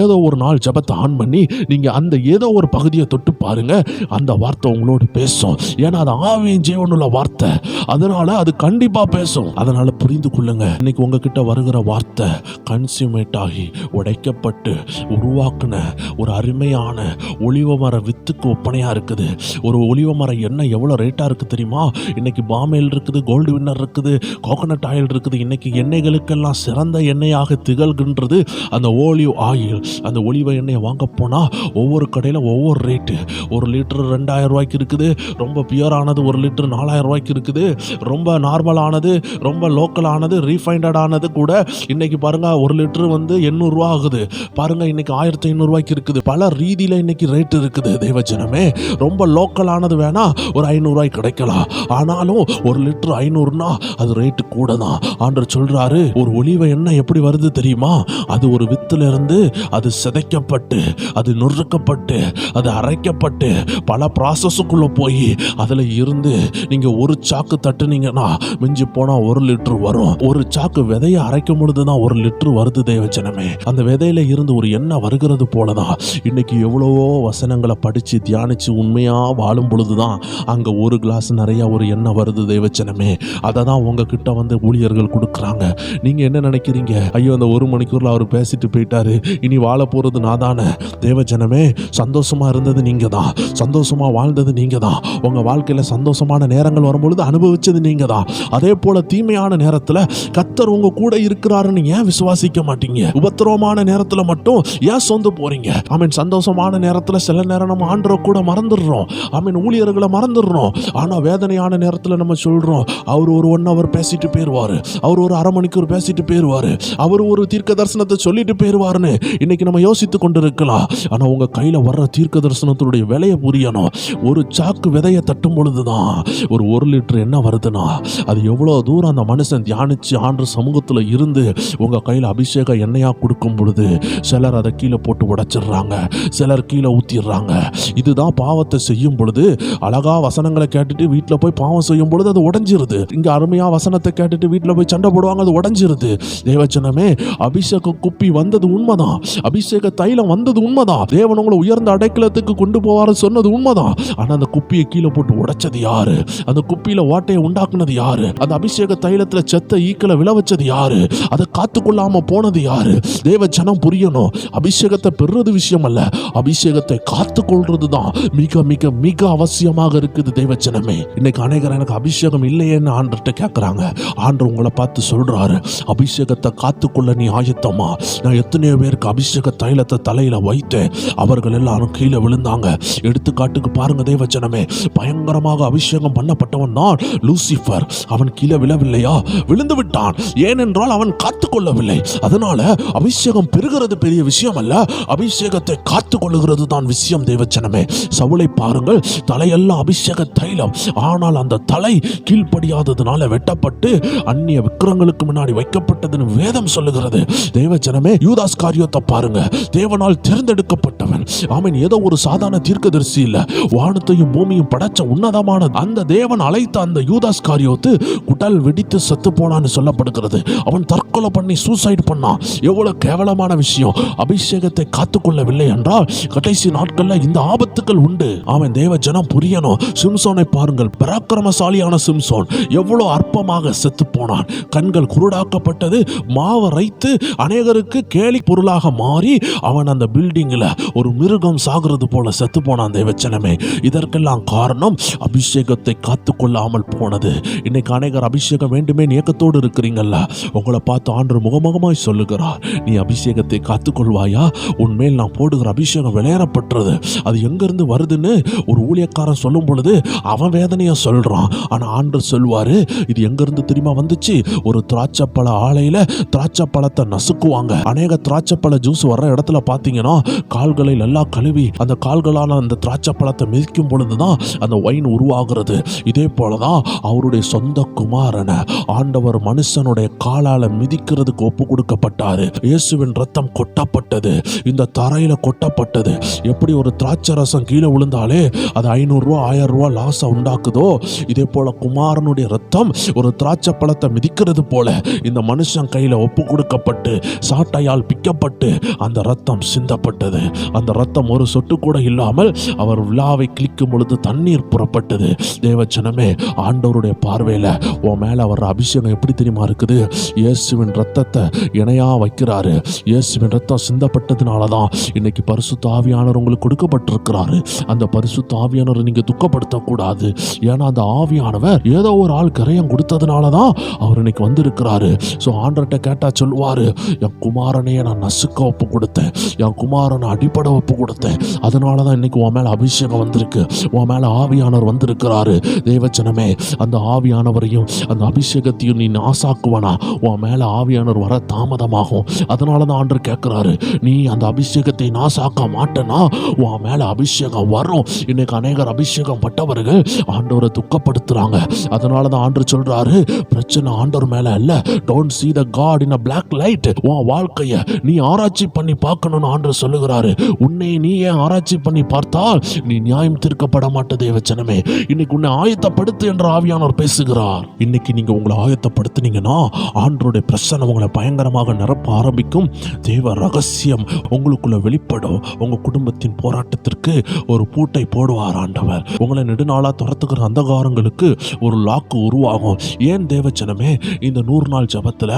ஏதோ ஒரு நாள் ஜெபத்தை ஆன் பண்ணி நீங்க அந்த ஏதோ ஒரு பகுதியை தொட்டு பாருங்க, அந்த வார்த்தை உங்களோடு பேசும். ஏன்னா அது ஆவியின் ஜீவனுள்ள வார்த்தை, அதனால அது கண்டிப்பா பேசும். அதனால புரிந்து கொள்ளுங்க, இன்னைக்கு உங்ககிட்ட வருகிற வார்த்தை கன்சியூமேட் ஆகி உடைக்கப்பட்டு உருவாக்குன ஒரு அருமையான ஒலிவ மர வித்துக்கு ஒப்பனையா இருக்குது. ஒரு ஒலிவ மர எண்ணெய் எவ்வளவு ரேட்டா இருக்கு தெரியுமா? இன்னைக்கு பாமேல் இருக்குது, கோல்டு வின்னர் இருக்குது, கோகனட் ஆயில் இருக்குது. இன்னைக்கு எண்ணெய்களுக்கெல்லாம் சிறந்த எண்ணெயாக திகழ்கின்றது அந்த ஓலிவ் ஆயில். அந்த ஒலிவ எண்ணெயை வாங்க போனா ஒவ்வொரு கடையில ஒவ்வொரு ரேட்டு. 1 லிட்டர் 2000 ரூபாய்க்கு இருக்குது, ரொம்ப பியூரானது 1 லிட்டர் 4000 ரூபாய்க்கு இருக்குது, ரொம்ப நார்மலானது, ரொம்ப லோக்கலானது, ரீஃபைண்டட் ஆனது கூட இன்னைக்கு பாருங்க 1 லிட்டர் 800 ரூபா ஆகுது. பாருங்க இன்னைக்கு 1500 ரூபாய்க்கு இருக்குது. பல ரீதியில இன்னைக்கு ரேட் இருக்குது. தேவஜனமே, ரொம்ப லோக்கலானது வேணா ஒரு 500 ரூபாய்க்கு கிடைக்கலாம், ஆனாலும் 1 லிட்டர் 500னா அது ரேட்டு கூட தான். ஆண்டவர் சொல்றாரு, ஒரு ஒலிவ எண்ணெய் எப்படி வருது தெரியுமா? அது ஒரு வித்துல இருந்து அது சிதைக்கப்பட்டு, அது நொறுக்கப்பட்டு, அது அரைக்கப்பட்டு பல ப்ராசஸுக்குள்ள போய் அதுல இருந்து நீங்க ஒரு சாக்கு தட்டுனீங்கன்னா மிஞ்சி போனா 1 லிட்டர் வரும். ஒரு சாக்கு விதையை அரைக்கும் பொழுதுதான் 1 லிட்டர் வருது. தேவஜனமே, அந்த விதையில இருந்து ஒரு எண்ணெய் வருகிறது போலதான் இன்னைக்கு எவ்வளவோ வசனங்களை படிச்சு தியானிச்சு உண்மையா வாழும் பொழுதுதான் அங்க ஒரு கிளாஸ் நிறைய ஒரு எண்ணெய் வருது. தேவஜனமே, அதை தான் உங்ககிட்ட ஊழியர்கள் கொடுக்குறாங்க. நீங்க என்ன நினைக்கிறீங்க? ஐயோ, அந்த 1 மணிக்கூர்ல அவர் பேசிட்டு போயிட்டாரு, இனி வாழ போறது நான் தானே. தேவஜனமே, சந்தோஷமா இருந்தது நீங்க தான், சந்தோஷமா வாழ்ந்தது நீங்க தான், உங்க வாழ்க்கையில சந்தோஷமான நேரங்கள் வரும்பொழுது அனுபவிச்சது நீங்க தான். அதே போல தீமையான நேரத்துல கர்த்தர் உங்க கூட இருக்கிறாருன்னு ஏன் விசுவாசிக்க மாட்டீங்க? உபத்திரவமான நேரத்துல மட்டும் ஏன் சொந்து போறீங்க? ஆமீன். சந்தோஷமான நேரத்துல சில நேரம் நம்ம ஆண்டவரை கூட மறந்துடுறோம், ஆமீன், ஊழியர்களை மறந்துடுறோம். ஆனா வேதனையான நேரத்துல நம்ம சொல்றோம், அவர் ஒரு 1 ஹவர் பேசிட்டு போயிருவாரு, அவர் ஒரு அரை மணிக்கூர் பேசிட்டு போயிருவாரு, அவர் ஒரு தீர்க்க தரிசனத்தை சொல்லிட்டு போயிருவாருன்னு இன்னைக்கு நம்ம யோசித்து கொண்டு இருக்கலாம். ஆனா உங்க கையில வர்ற தீர்க்க தரிசனத்துடைய விலையை புரியணும். ஒரு சாக்கு விதையை தட்டும் பொழுதுதான் ஒரு 1 லிட்டர் என்ன வருதுன்னா அது எவ்வளவு தூரம் அந்த மனுஷன் தியானிச்சு ஆண்டவர் சமூகத்துல இருந்து உங்க கையில அபிஷேக எண்ணெயா கொடுக்கும் பொழுது சிலர் அதை கீழே போட்டு உடைச்சிடுறாங்க, சிலர் கீழே ஊத்திடுறாங்க. இதுதான் பாவத்தை செய்யும் பொழுது அழகா வசனங்களை கேட்டுட்டு வீட்டுல போய் பாவம் செய்யும் பொழுது அது உடைஞ்சிருது. இங்க அருமையா வசனத்தை கேட்டுட்டு வீட்டுல போய் சண்டை போடுவாங்க, அது உடைஞ்சிருது. தேவச்சனமே, அபிஷேக குப்பி வந்தது உண்மைதான், அபிஷேக தைலம் வந்தது உண்மைதான், தேவன் உங்களை உயர்ந்த அடைக்கலத்துக்கு கொண்டு போவாரு சொன்னது உண்மைதான். ஆனா அந்த குப்பியை கீழே போட்டு உடைச்சது யாரு? அந்த குப்பியில ஓட்டையை உண்டாக்குனது யாரு? அந்த அபிஷேக தைலத்துல செத்த ஈக்களை விழ வச்சது யாரு? அதை காத்துக்கொள்ளாம போனது யாரு? தேவ ஜனம் புரியணும், அபிஷேகத்தை பெறுறது விஷயம் அல்ல, அபிஷேகத்தை காத்துக்கொள்றது தான் மிக மிக மிக அவசியமாக இருக்குது. தேவ ஜனமே, இன்னைக்கு அநேக அநேகர் எனக்கு அபிஷேகம் இல்லையேன்னு ஆண்டர்கிட்ட கேட்குறாங்க. ஆண்டவர் உங்களை பார்த்து சொல்றாரு, அபிஷேகத்தை காத்துக்கொள்ள நீ ஆயத்தமா? நான் எத்தனையோ பேருக்கு அபிஷேக தைலத்தை தலையில வைத்தேன், அவர்கள் எல்லாரும் கீழே விழுந்தாங்க. எடுத்துக்காட்டுக்கு பாருங்க தேவஜனமே, பயங்கரமாக அபிஷேகம் பண்ணப்பட்டவன் தான் லூசிஃபர். அவன் கீழே விழவில்லையா? விழுந்து விட்டான். ஏனென்றால் அவன் காத்துக்கொள்ளவில்லை. அதனால அபிஷேகம் பெறுகிறது பெரிய விஷயம் அல்ல, அபிஷேகத்தை காத்துக்கொள்ளுகிறது தான் விஷயம் தேவஜனமே. சவுலை பாருங்கள், தலையெல்லாம் அபிஷேக தைலம், ஆனால் அந்த தலை கீழ்ப்படியாததுனால வெட்டப்பட்டு அந்நிய விக்கிரங்களுக்கு முன்னாடி வைக்கப்பட்டதுன்னு வேதம் சொல்லுகிறது தேவஜனமே. யூதாஸ் காரியோத்தை பாருங்க, தேவனால் தேர்ந்தெடுக்கப்பட்டவன். ஆமீன். ஏதோ ஒரு சாதாரண தீர்க்கதரிசி இல்ல, வானத்தையும் பூமியும் படைச்ச உன்னதமான அந்த தேவன் அழைத்த அந்த யூதாஸ் காரியோத்து குடல் வெடித்து செத்து போனான்னு சொல்லப்படுகிறது. அவன் தற்கொலை பண்ணி சூசைட் பண்ணான். எவ்வளவு கேவலமான விஷயம். அபிஷேகத்தை காத்துக்கொள்ளவில்லை என்றால் கடைசி நாட்கள்ல இந்த ஆபத்துக்கள் உண்டு. அவன் தேவ ஜனம் புரியணும். சிம்சோனை பாருங்கள், பராக்கிரமசாலியான சிம்சோன் எவ்வளவு அற்பமாக செத்து போனான். கண்கள் குருடாக்கப்பட்டது, மாவை ரைத்து அநேகருக்கு கேலி பொருளாக மாறி அவன் அந்த பில்டிங்ல ஒரு மிருகம் சாகிறது போல செத்து போனான் தேவச்சனமே. இதற்கெல்லாம் காரணம் அபிஷேகத்தை காத்துக்கொள்ளாமல் போனது. இன்னைக்கு அநேகர் அபிஷேகம் வேண்டுமே ஏக்கத்தோடு இருக்கிறீங்கல்ல, உங்களை பார்த்து ஆண்டவர் முகமுகமாய் சொல்லுகிறார், நீ அபிஷேகத்தை காத்துக்கொள்வாயா? உன்மேல் நான் போடுகிற அபிஷேகம் விளையாடப்பட்டது. அது எங்கிருந்து வருதுன்னு ஒரு ஊழியக்காரன் சொல்லும் பொழுது அவன் வேதனையா சொல்றான். ஆனா ஆண்டவர் சொல்வாரு, இது எங்கிருந்து தெரியுமா வந்துச்சு? ஒரு திராட்சைப்பழ ஆலையில திராட்சைப்பழத்தை நசுக்குவாங்க. அநேக திராட்சைப்பழ ஜூஸ் வர்ற இடத்துல பாத்தீங்கன்னா கால்களை நல்லா கழுவி அந்த கால்களான அந்த திராட்சை பழத்தை மிதிக்கும் பொழுதுதான் அந்த ஒயின் உருவாகிறது. இதே போலதான் அவருடைய சொந்த குமாரனை ஆண்டவர் மனுஷனுடைய காலால மிதிக்கிறதுக்கு ஒப்பு கொடுக்கப்பட்டாரு. இயேசுவின் ரத்தம் கொட்டப்பட்டது, இந்த தரையில கொட்டப்பட்டது. எப்படி ஒரு திராட்சை ரசம் கீழே விழுந்தாலே அது 500 ரூபா 1000 ரூபா லாஸா உண்டாக்குதோ, இதே போல குமாரனுடைய ரத்தம் ஒரு திராட்சை பழத்தை மிதிக்கிறது போல இந்த மனுஷன் கையில ஒப்பு கொடுக்கப்பட்டு சாட்டையால் பிக்கப்பட்டு அந்த ரத்தம் சிந்தப்பட்டது. அந்த ரத்தம் ஒரு சொட்டு கூட இல்லாமல் அவர் விழாவை கிளிக்கும் பொழுது தண்ணீர் புறப்பட்டது. தேவச்சனமே, ஆண்டவருடைய பார்வையில உன் மேல வர்ற அபிஷேகம் எப்படி தெரியுமா இருக்குது? இயேசுவின் ரத்தத்தை இணையா வைக்கிறாரு. இயேசுவின் ரத்தம் சிந்தப்பட்டதுனாலதான் இன்னைக்கு பரிசுத்த ஆவியானவர் உங்களுக்கு கொடுக்கப்பட்டிருக்கிறாரு. அந்த பரிசுத்த ஆவியானவரை நீங்க துக்கப்படுத்தக்கூடாது. ஏன்னா அந்த ஆவியானவர் ஏதோ ஒரு ஆள் கரையம் கொடுத்ததுனாலதான் அவர் இன்னைக்கு வந்திருக்கிறாரு. ஸோ ஆண்டர்கிட்ட கேட்டா சொல்லுவாரு, என் குமாரனையே நான் நசுக்க ஒப்பு கொடுத்தேன், என் குமாரனை அடிப்பட ஒப்பு கொடுத்தேன், அதனாலதான் இன்னைக்கு உன் மேல அபிஷேகம் வந்திருக்கு, உன் மேல ஆவியானவர் வந்திருக்கிறாரு. தேவச்சனமே, அந்த ஆவியானவரையும் அந்த அபிஷேகத்தையும் நீ நாசாக்குவனா உன் மேல ஆவியானவர் வர தாமதமாகும். அதனாலதான் ஆண்டவர் கேட்கிறாரு, நீ அந்த அபிஷேகத்தை நாசாக்க மாட்டேனா உன் மேல அபிஷேகம் வரும். இன்னைக்கு அநேகர் அபிஷேகம் பட்டவர்கள் ஆண்டவரை துக்கப்படுத்துறாங்க. அதனாலதான் ஆண்டவர் சொல்றாரு, பிரச்சனை ஆண்டவர் மேல அல்ல. Don't see the God in a black light. உன் வாழ்க்கைய நீ ஆராய்ச்சி பண்ணி பார்க்கணும்னு ஆண்டவர் சொல்லுகிறாரு. உன்னை நீ ஏன் ஆராய்ச்சி பண்ணி பார்த்தால் நீ நியாயம் தீர்க்கப்பட மாட்ட தேவச்சனமே. இன்னைக்கு உன்னை ஆயத்தப்படுத்து என்ற ஆவியானவர் பேசுகிறார். இன்னைக்கு நீங்க உங்களை ஆயத்தப்படுத்தினீங்கன்னா ஆண்டவருடைய பிரசன்னம் உங்களை பயங்கரமாக நிரப்ப ஆரம்பிக்கும். தேவ ரகசியம் உங்களுக்குள்ள வெளிப்படும். உங்க குடும்பத்தின் போராட்டத்திற்கு ஒரு பூட்டை போடுவார் ஆண்டவர். உங்களை நெடுநாளா துரத்துக்கிற அந்தகாரங்களுக்கு ஒரு லாக்கு உருவாகும். ஏன் தேவச்சனமே, இந்த 100 நாள் ஜபத்துல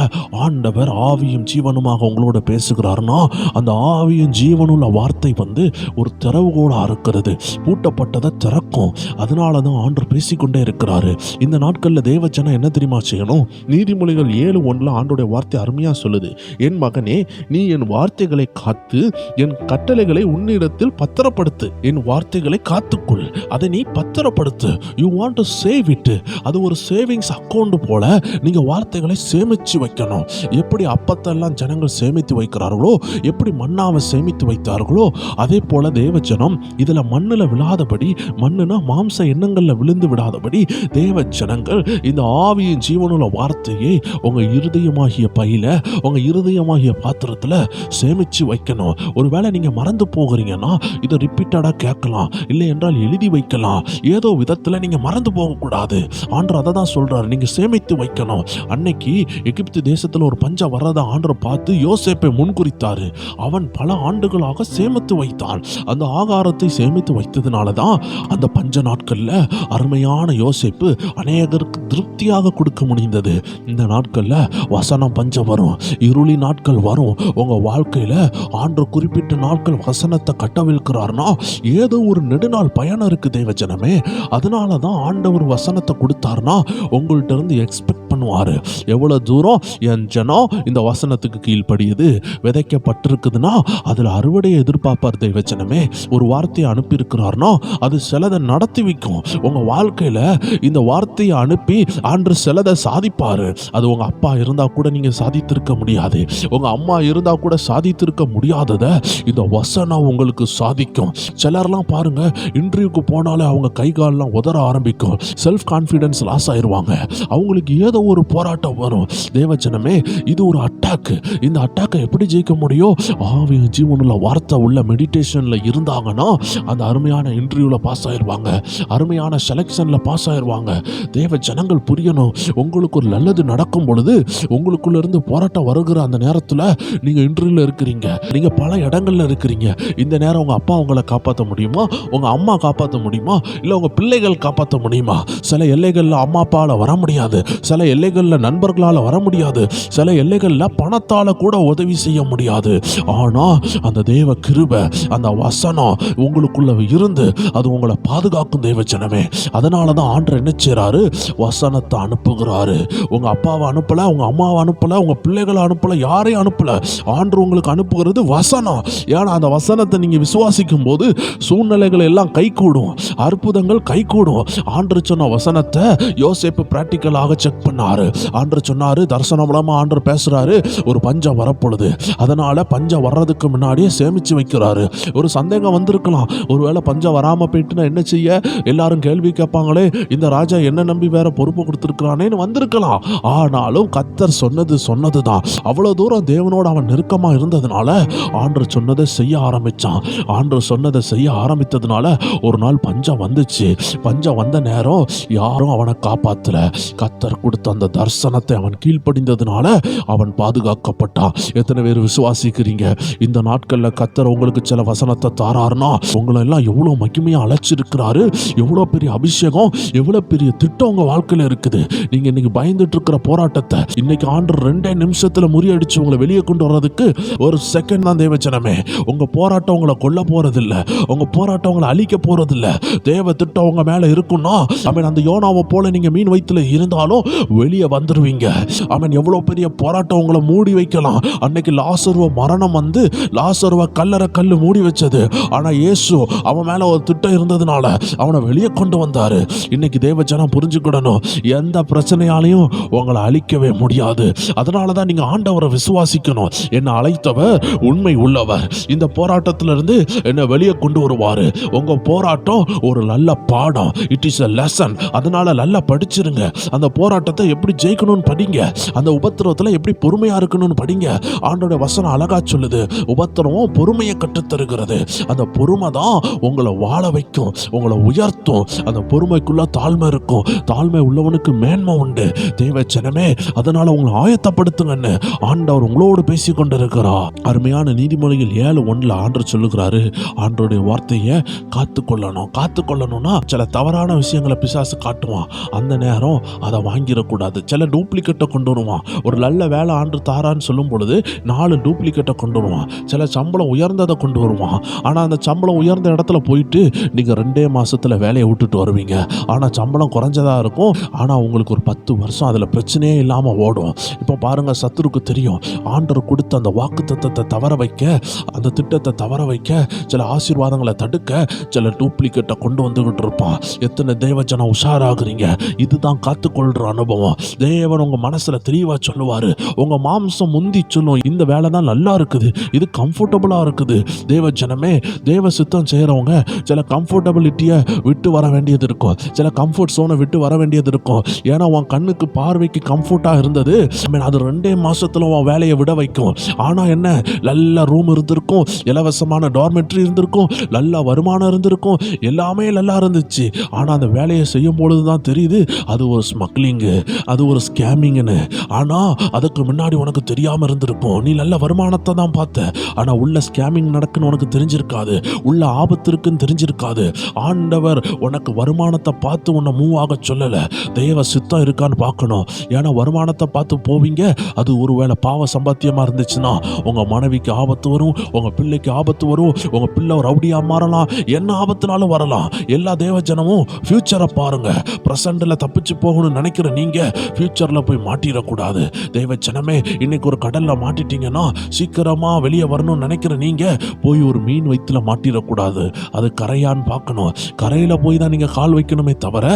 ஆண்டவர் ஆவியும் ஜீவனுமாக உங்களோட பேசுகிறார்னா அந்த ஆவியும் ஜீவனுள்ள வார்த்தை வந்து ஒரு திறவுகோலா இருக்கிறது. பூட்டப்பட்டதை திறக்கும். அதனாலதான் ஆண்டவர் பேசிக்கொண்டே இருக்கிறாரு. இந்த நாட்கள்ல தேவஜனம் என்ன தெரியுமா செய்யணும்? நீதிமொழிகள் 7:1 ஆண்டோடைய வார்த்தை அருமையா சொல்லுது, என் மகனே, நீ என் வார்த்தைகளை காத்து என் கட்டளைகளை உன்னிடத்தில் பத்திரப்படுத்து. என் வார்த்தைகளை காத்துக்கொள், அதை நீ பத்திரப்படுத்து. You want to save it. அது ஒரு சேவிங்ஸ் அக்கௌண்ட் போல நீங்க வார்த்தைகளை சேமிச்சு வைக்கணும். எப்படி அப்பத்தெல்லாம் ஜனங்கள் சேமித்து வைக்கிறார்களோ, எப்படி மன்னாவை சேமித்து வைத்தார்களோ, அதே போல தேவஜனம் இதுல மண்ணுல விழாதபடி, மண்ணுனா மாம்ச எண்ணங்கள்ல விழுந்து விடாதபடி தேவ ஜனங்கள் இந்த ஆவியின் ஜீவனுள்ள வார்த்தையை உங்க இருதயமாகிய பையில, உங்க இருதயமாகிய பாத்திரத்துல சேமிச்சு வைக்கணும். ஒருவேளை நீங்க மறந்து போகிறீங்கன்னா இதை ரிப்பீட்டடா கேட்கலாம், இல்லை என்றால் எழுதி வைக்கலாம். ஏதோ விதத்துல நீங்க மறந்து போக கூடாது. ஆண்டவர் அதை தான் சொல்றாரு, நீங்க சேமித்து வைக்கணும். அன்னைக்கு எகிப்து தேசத்துல ஒரு பஞ்சம் வர்றதை ஆண்டவர் பார்த்து யோசேப்பை முன்குறித்தாரு. அவன் பல ஆண்டுகளாக சேமித்து வைத்தான். அந்த ஆகாரத்தை சேமித்து வைத்ததுனாலதான் அந்த பஞ்ச நாட்கள்ல அருமையான யோசேப்பு அநேகருக்கு திருப்தியாக கொடுக்க முடிந்தது. இந்த நாட்கள்ல வசனம் பஞ்சம் வரும், இருளி நாட்கள் வரும். உங்க வாழ்க்கையில ஆண்டவர் குறிப்பிட்ட நாட்கள் வசனத்தை கட்டவிழ்க்கிறார்னா ஏதோ ஒரு நெடுநாள் பயணம் இருக்கு தேவஜனமே. அதனாலதான் ஆண்டவர் வசனத்தை கொடுத்தாருன்னா உங்கள்கிட்ட இருந்து எக்ஸ்பெக்ட் பண்ணுவாரு, எவ்வளவு தூரம் என் ஜனம் இந்த வசனத்துக்கு கீழ்ப்படியுது, விதைக்கப்பட்டிருக்குதுன்னா அதுல அறுவடையை எதிர்பார்ப்பார். தெய்வச்சனமே, ஒரு வார்த்தையை அனுப்பி இருக்கிறார்னா அது சிலதை நடத்தி வைக்கும். உங்க வாழ்க்கையில இந்த வார்த்தையை அனுப்பி ஆண்டு சிலதை சாதிப்பாரு. அது உங்க அப்பா இருந்தா கூட நீங்க சாதித்திருக்க முடியாது, உங்க அம்மா இருந்தா கூட சாதித்திருக்க முடியாதத இந்த வசனம் உங்களுக்கு சாதிக்கும். சிலர்லாம் பாருங்க, இன்டர்வியூக்கு போனாலே அவங்க கை கால்லாம் உதற ஆரம்பிக்கும், செல்ஃப் கான்ஃபிடன்ஸ் லாஸ் ஆயிருவாங்க, அவங்களுக்கு ஏதோ ஒரு போராட்டம் வரும். தேவஜனமே, இது ஒரு அட்டாக். இந்த அட்டாக்கை எப்படி ஜெயிக்க முடியும்? ஆவிய ஜீவனுள்ள வார்த்தை உள்ள மெடிடேஷன்ல இருந்தாங்கன்னா அந்த அருமையான இன்டர்வியூல பாஸ் ஆயிருவாங்க, அருமையான செலக்ஷன்ல பாஸ் ஆயிருவாங்க. தேவ ஜனங்கள் புரியணும், உங்களுக்கு ஒரு நல்லது நடக்கும் பொழுது உங்களுக்குள்ள இருந்து போராட்டம் வருகிற அந்த நேரத்துல நீங்க இன்டர்வியூல இருக்கிறீங்க, நீங்க பல இடங்கள்ல இருக்கிறீங்க. இந்த நேரம் உங்க அப்பா உங்களை காப்பாற்ற முடியுமா? உங்க அம்மா காப்பாற்ற முடியுமா? இல்ல உங்க பிள்ளைகள் காப்பாற்ற முடியுமா? சில எல்லைகள்ல அம்மா அப்பால வர முடியாது, சில எல்லைகள்ல நண்பர்களால வர முடியாது, சில எல்லைகள்ல பணத்தால கூட உதவி செய்ய முடியாது. ஆனா அந்த தேவ கிருபை, அந்த வசனம் உங்களுக்குள்ள இருந்து அது உங்களை பாதுகாக்கும். தேவ ஜனமே, அதனாலதான் ஆண்டவர் என்ன செய்றாரு? வசனத்தை அனுப்புகிறாரு. உங்க அப்பாவை அனுப்பல, உங்க அம்மாவை அனுப்பல, உங்க பிள்ளைகளை அனுப்பல, யாரையும் அனுப்பல. ஆண்டவர் உங்களுக்கு அனுப்புகிறது வசனம். ஏன்னா அந்த வசனத்தை நீங்க விசுவாசிக்கும் போது சூழ்நிலைகள் எல்லாம் கைகூடும், அற்புதங்கள் கைகூடும். ஆண்டவர் சொன்ன வசனத்தை யோசேப்பு பிராக்டிக்கலாக செக் பண்ணாரு. ஆண்டவர் சொன்னாரு, தரிசனம் மூலமா ஆண்டவர் பேசுறாரு, ஒரு பஞ்சம் வரப்பொழுது, அதனால பஞ்சம் வர்றதுக்கு முன்னாடியே சேமிச்சு வைக்கிறாரு. ஒரு சந்தேகம் வந்திருக்கலாம், ஒருவேளை பஞ்சம் வராம போயிட்டுனா என்ன செய்ய? எல்லாரும் கேள்வி கேட்பாங்களே, இந்த ராஜா என்ன நம்பி வேற பொறுப்பு கொடுத்திருக்கிறானேன்னு வந்திருக்கலாம். ஆனாலும் கர்த்தர் சொன்னதுதான். அவ்வளவு தூரம் தேவனோட அவன் நெருக்கமா இருந்ததுனால ஆண்டவர் சொன்னதை செய்ய ஆரம்பிச்சான். ஆண்டவர் சொன்னதை செய்ய ஆரம்பித்ததுனால ஒரு நாள் பஞ்சம் வந்துச்சு. பஞ்சம் வந்த நேரம் யாரும் அவனை காப்பாத்தல. கர்த்தர் கொடுத்த அந்த தரிசனத்தை அவன் கீழ்ப்படிந்ததுனால அவன் பாதுகாக்கப்பட்டான். எத்தனை பேர் விசுவாசிக்கிறீங்க? இந்த நாட்கள்ல கர்த்தர் உங்களுக்கு சில வசனத்தை தாராருன்னா உங்களை எல்லாம் எவ்வளவு மகிமையா அழைச்சிருக்கிறாரு, எவ்வளவு பெரிய அபிஷேகம், எவ்வளவு பெரிய திட்டம் உங்க வாழ்க்கையில இருக்குது. நீங்க இன்னைக்கு பயந்துட்டு இருக்கிற போராட்டத்தை இன்னைக்கு ஆண்டவர் 2 நிமிஷத்துல முறியடிச்சு உங்களை வெளியே கொண்டு வர்றதுக்கு ஒரு செகண்ட் தான். தேவச்சனமே, உங்க போராட்டம் உங்களை கொல்ல போறதில்ல, உங்க போராட்டம் உங்களை அழிக்க போறதில்ல. தேவ திட்டம் உங்க மேல இருக்குன்னா அவன் அந்த யோனாவை போல நீங்க மீன் வயித்துல இருந்தாலும் வெளியே வந்துருவீங்க. அவன் எவ்வளவு பெரிய போராட்டம் உங்களை மூடி வைக்கலாம். அன்னைக்கு லாசருவ மரணம் வந்து லாசருவ கல்லு மூடி வச்சது. ஆனா இயேசு அவன் மேல ஒரு திட்டம் இருந்ததுனால அவனை வெளியே கொண்டு வந்தாரு. இன்னைக்கு தேவஜனம் புரிஞ்சுக்கிடணும், எந்த பிரச்சனையாலையும் உங்களை அழிக்கவே முடியாது. அதனாலதான் நீங்க ஆண்டவரை விசுவாசிக்கணும். என்னை அழைத்தவர் உண்மை உள்ளவர், இந்த போராட்டத்திலிருந்து என்னை வெளியே கொண்டு வருவாரு. உங்க போராட்டம் ஒரு நல்ல பாடம், இட் இஸ் a lesson. அதனால நல்லா படிச்சிருங்க. அந்த போராட்டத்தை எப்படி ஜெயிக்கணும்னு படிங்க, அந்த உபத்திரவத்துல எப்படி பொறுமையா இருக்கணும்னு படிங்க. ஆண்டோட வசனம் அழகா சொல்லுது, உபத்திரவம் பொறுமையை கற்றுத்தருகிறது. அந்த பொறுமை தான் உங்களை வாழ வைக்கும், உங்களை உயர்த்தும். அந்த பொறுமைக்குள்ள தாழ்மை இருக்கும், தாழ்மை உள்ளவனுக்கு மேன்மை உண்டு. தேவச்சனமே, அதனால உங்களை ஆயத்தப்படுத்துங்கன்னு ஆண்டவர் உங்களோடு பேசி கொண்டிருக்கிறார். அருமையான நீதிமொழிகள் 7:1 ஆண்டவர் சொல்லுகிறாரு, ஆண்டவருடைய வார்த்தையை காத்துக்கொள்ளணும்னா சில தவறான விஷயங்களை பிசாசு காட்டுவான். அந்த நேரம் அதை வாங்கிடக்கூடாது. சில டூப்ளிகேட்டை கொண்டு வருவான். ஒரு நல்ல வேலை ஆண்டு தாரான்னு சொல்லும் பொழுது 4 டூப்ளிகேட்டை கொண்டு வருவான். சில சம்பளம் உயர்ந்ததை கொண்டு வருவான். ஆனால் அந்த சம்பளம் உயர்ந்த இடத்துல போயிட்டு நீங்கள் 2 மாசத்துல வேலையை விட்டுட்டு வருவீங்க. ஆனால் சம்பளம் குறைஞ்சதா இருக்கும். ஆனால் உங்களுக்கு ஒரு 10 வருஷம் அதில் பிரச்சனையே இல்லாமல் ஓடும். இப்போ பாருங்க, சத்துருக்கு தெரியும் ஆண்டவர் கொடுத்த அந்த வாக்கு தத்தத்தை தவற வைக்க, அந்த திட்டத்தை தவற வைக்க, சில ஆசீர்வாதங்களை தடுக்க சில டூப்ளிகேட்டை கொண்டு வந்துகிட்டு இருப்பான். எத்தனை தேவஜனம் உஷாராகிறீங்க? இதுதான் காத்துக்கொள்ற அனுபவம். தேவன் உங்க மனசுல தெளிவா சொல்லுவாரு. உங்க மாம்சம் முந்தி சொல்லும், இந்த வேலை தான் நல்லா இருக்குது, இது கம்ஃபர்டபுளா இருக்குது. தேவஜனமே, தேவ சித்தம் செய்யறவங்க சில கம்ஃபர்டபிலிட்டியை விட்டு வர வேண்டியது இருக்கும், சில கம்ஃபர்ட் சோனை விட்டு வர வேண்டியது இருக்கும். ஏன்னா உன் கண்ணுக்கு பார்வைக்கு கம்ஃபர்ட்டா இருந்தது, அது 2 மாசத்துல உன் வேலையை விட வைக்கும். ஆனா என்ன, நல்ல ரூம் இருந்திருக்கும், இலவசமான டார்மெட்ரி இருந்திருக்கும், நல்ல வருமானம் இருந்திருக்கும், எல்லாமே நல்லா இருந்துச்சு. ஆனா அந்த வேலையை செய்யும் பொழுதுதான் தெரியுது அது ஒரு ஸ்மக்லிங்கு, அது ஒரு ஸ்கேமிங்னு. ஆனா அதுக்கு முன்னாடி உனக்கு தெரியாம இருந்திருக்கும். நீ நல்ல வருமானத்தை தான் பார்த்த, ஆனா உள்ள ஸ்கேமிங் நடக்குன்னு உனக்கு தெரிஞ்சிருக்காது, உள்ள ஆபத்து இருக்குன்னு தெரிஞ்சிருக்காது. ஆண்டவர் உனக்கு வருமானத்தை பார்த்து உன்னை மூவ் ஆக சொல்லல, தெய்வ சித்தம் இருக்கான்னு பார்க்கணும். ஏன்னா வருமானத்தை பார்த்து போவீங்க, அது ஒருவேளை பாவ சம்பாத்தியமா இருந்துச்சுன்னா உங்க மனைவிக்கு ஆபத்து வரும், உங்க பிள்ளைக்கு ஆபத்து வரும், உங்க பிள்ளை ரவுடியா மாறலாம், என்ன ஆபத்துனாலும் வரலாம். எல்லா தேவ ஜனமும் ஃபியூச்சரை பாருங்க. பிரசன்ட்ல தப்பிச்சு போகணும்னு நினைக்கிற நீங்க ஃபியூச்சர்ல போய் மாட்டிடக்கூடாது. தேவ ஜனமே, இன்னைக்கு ஒரு கடல்ல மாட்டிட்டீங்கன்னா சீக்கிரமா வெளியே வரணும்னு நினைக்கிற நீங்க போய் ஒரு மீன் வயிற்றுல மாட்டிடக்கூடாது. அது கரையான்னு பார்க்கணும். கரையில போய் தான் நீங்க கால் வைக்கணுமே தவிர,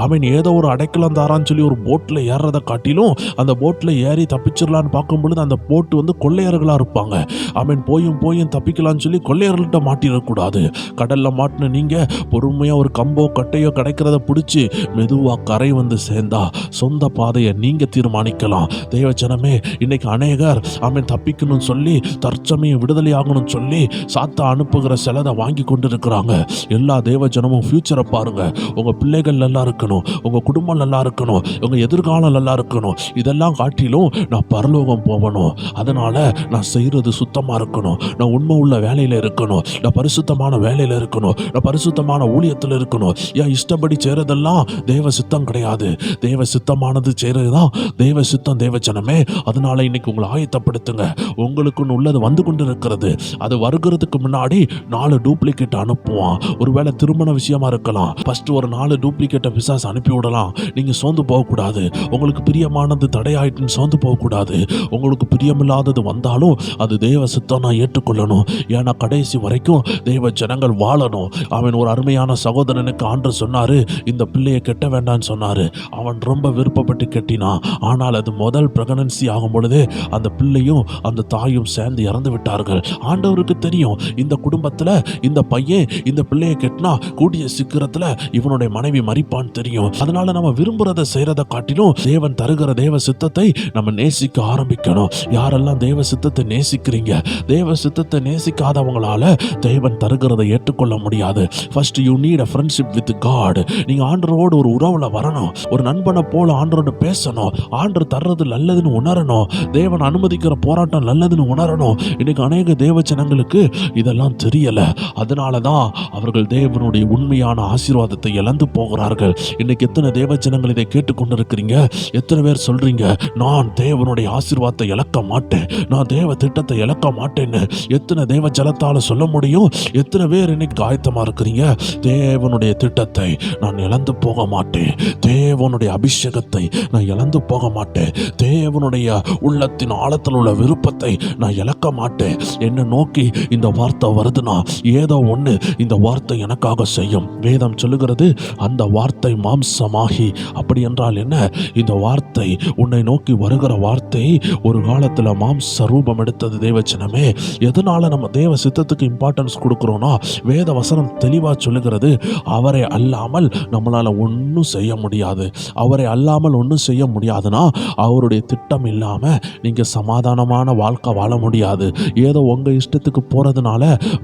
அவன் ஏதோ ஒரு அடைக்கலம் தாரான்னு சொல்லி ஒரு போட்ல ஏறதை காட்டிலும் அந்த போட்ல ஏறி தப்பிச்சிடலான்னு பார்க்கும் பொழுது அந்த போட்டு கொள்ளையர்களா இருப்பாங்க. அவன் போயும் தப்பிக்கலான்னு சொல்லி கொள்ளையர்கள்ட்ட மாட்டிடக்கூடாது. கடல்ல மாட்டின நீங்க பொறுமையா ஒரு கம்போ கட்டையோ கிடைக்கிறத பிடிச்சி மெதுவா கரை வந்து சேர்ந்தா சொந்த பாதையை நீங்க தீர்மானிக்கலாம். தேவ ஜனமே, இன்னைக்கு அநேகர் அவன் தப்பிக்கணும்னு சொல்லி தற்சமயம் விடுதலை ஆகணும்னு சொல்லி சாத்தா அனுப்புகிற செலதை வாங்கி கொண்டு இருக்கிறாங்க. எல்லா தேவ ஜனமும் ஃபியூச்சரை பாருங்க. உங்க பிள்ளைகள் நல்லா இருக்கணும், உங்க குடும்பம் நல்லா இருக்கணும், உங்க எதிர்காலம் நல்லா இருக்கணும். இதெல்லாம் காட்டிலும் நான் பரலோகம் போகணும், அதனால நான் செய்யறது சுத்தமா இருக்கணும், நான் உண்மை உள்ள வேலையில இருக்கணும், நான் பரிசுத்தமான வேலையில இருக்கணும், நான் பரிசுத்தமான ஊழியத்தில் இருக்கணும். என் இஷ்டப்படி செய்யறதெல்லாம் தேவ சித்தம் கிடையாது. தேவ சித்தமானது செய்யறதுதான் தேவ சித்தம். தேவ ஜனமே, அதனால இன்னைக்கு உங்களை ஆயத்தப்படுத்துங்க. உங்களுக்குன்னு உள்ளது வந்து கொண்டு இருக்கிறது. அது வருகிறதுக்கு முன்னாடி 4 டூப்ளிகேட் அனுப்புவான். ஒருவேளை திருமண விஷயமா இருக்கலாம், ஃபர்ஸ்ட் ஒரு 4 டூப்ளிகேட்டை பிசாசு அனுப்பி விடலாம். நீங்க சோர்ந்து போகக்கூடாது. உங்களுக்கு பிரியமானது தடையாயிட்டுன்னு சோர்ந்து போகக்கூடாது. உங்களுக்கு பிரியமில்லாதது வந்தாலும் அது தேவ சித்தம் நான் ஏற்றுக்கொள்ளணும். ஏன்னா கடைசி வரைக்கும் தேவ ஜனங்கள் வாழணும். அவன் ஒரு அருமையான சகோதரனுக்கு ஆண்டவர் சொன்னாரு, இந்த பிள்ளையை கெட்ட வேண்டான்னு சொன்னாரு. அவன் ரொம்ப விருப்பப்பட்டு கெட்டினான். ஆனால் அது முதல் பிரெக்னன்சி ஆகும் பொழுது அந்த பிள்ளையும் அந்த தாயும் சேர்ந்து இறந்து விட்டார்கள். ஆண்டவருக்கு தெரியும், இந்த குடும்பத்துல இந்த பையன் இந்த பிள்ளையை கெட்டினா கூடிய சீக்கிரத்துல இவனுடைய மனைவி மரிப்பான்னு தெரியும். அதனால நம்ம விரும்புறதை செய்யறதை காட்டிலும் தேவன் தருகிற தேவ சித்தத்தை நம்ம நேசிக்க ஆரம்பிக்கணும். யாரெல்லாம் தேவ சித்தத்தை நேசிக்கிறீங்க, தேவ சித்தத்தை நேசிக்காதவங்களால தேவன் தருகிறதை ஏற்றுக்கொள்ள முடியாது. First you need a friendship with God. நீங்க ஆண்டவரோடு ஒரு உறவுல வரணும். ஒரு நண்பனை போல ஆண்டவரோடு பேசணும். ஆண்டவர் தர்றது நல்லதுன்னு உணரணும். தேவன் அனுமதிக்கிற போராட்டம் நல்லதுன்னு உணரணும். இன்னைக்கு அநேக தேவ ஜனங்களுக்கு இதெல்லாம் தெரியல. அதனாலதான் அவர்கள் தேவனுடைய உண்மையான ஆசீர்வாதத்தை இழந்து போகிறார்கள். இன்னைக்கு எத்தனை தேவ ஜனங்கள் இதை கேட்டுக்கொண்டிருக்கிறீங்க? எத்தனை பேர் சொல்றீங்க, நான் தேவனுடைய ஆசீர்வாதத்தை இழக்க மாட்டேன், நான் தேவ திட்டத்தை இழக்க மாட்டேன்னு எத்தனை தேவ ஜனத்தால சொல்ல முடியும்? எத்தனை பேர் இன்னைக்கு ஆயத்தமா இருக்கிறீங்க? தேவனுடைய திட்டத்தை நான் இழந்து போக மாட்டேன், தேவனுடைய அபிஷேகத்தை நான் இழந்து போக மாட்டேன், தேவனுடைய உள்ளத்தின் ஆழத்தில் உள்ள விருப்பத்தை நான் இழக்க மாட்டேன். என்ன நோக்கி இந்த வார்த்தை வருதுன்னா ஏதோ ஒன்று இந்த வார்த்தை எனக்காக செய்யும். வேதம் சொல்லுகிறது, அந்த வார்த்தை மாம்சமாகி. அப்படி என்றால் என்ன? இந்த வார்த்தை உன்னை நோக்கி வருகிற வார்த்தை ஒரு காலத்தில் மாம்ச ரூபம் எடுத்தது. தேவச்சனமே, எதனால நம்ம தேவ சித்தத்துக்கு இம்பார்ட்டன்ஸ் கொடுக்கிறோம்னா வேத வசனம் தெளிவா சொல்லுகிறது, அவரை அல்லாமல் நம்மளால ஒன்றும் செய்ய முடியாது. அவரை அல்லாமல் ஒன்றும் செய்ய முடியாதுன்னா அவருடைய திட்டம் இல்லாம நீங்க சமாதானமான வாழ்க்கை வாழ முடியாது. ஏதோ உங்க இஷ்டத்துக்கு போறதுனால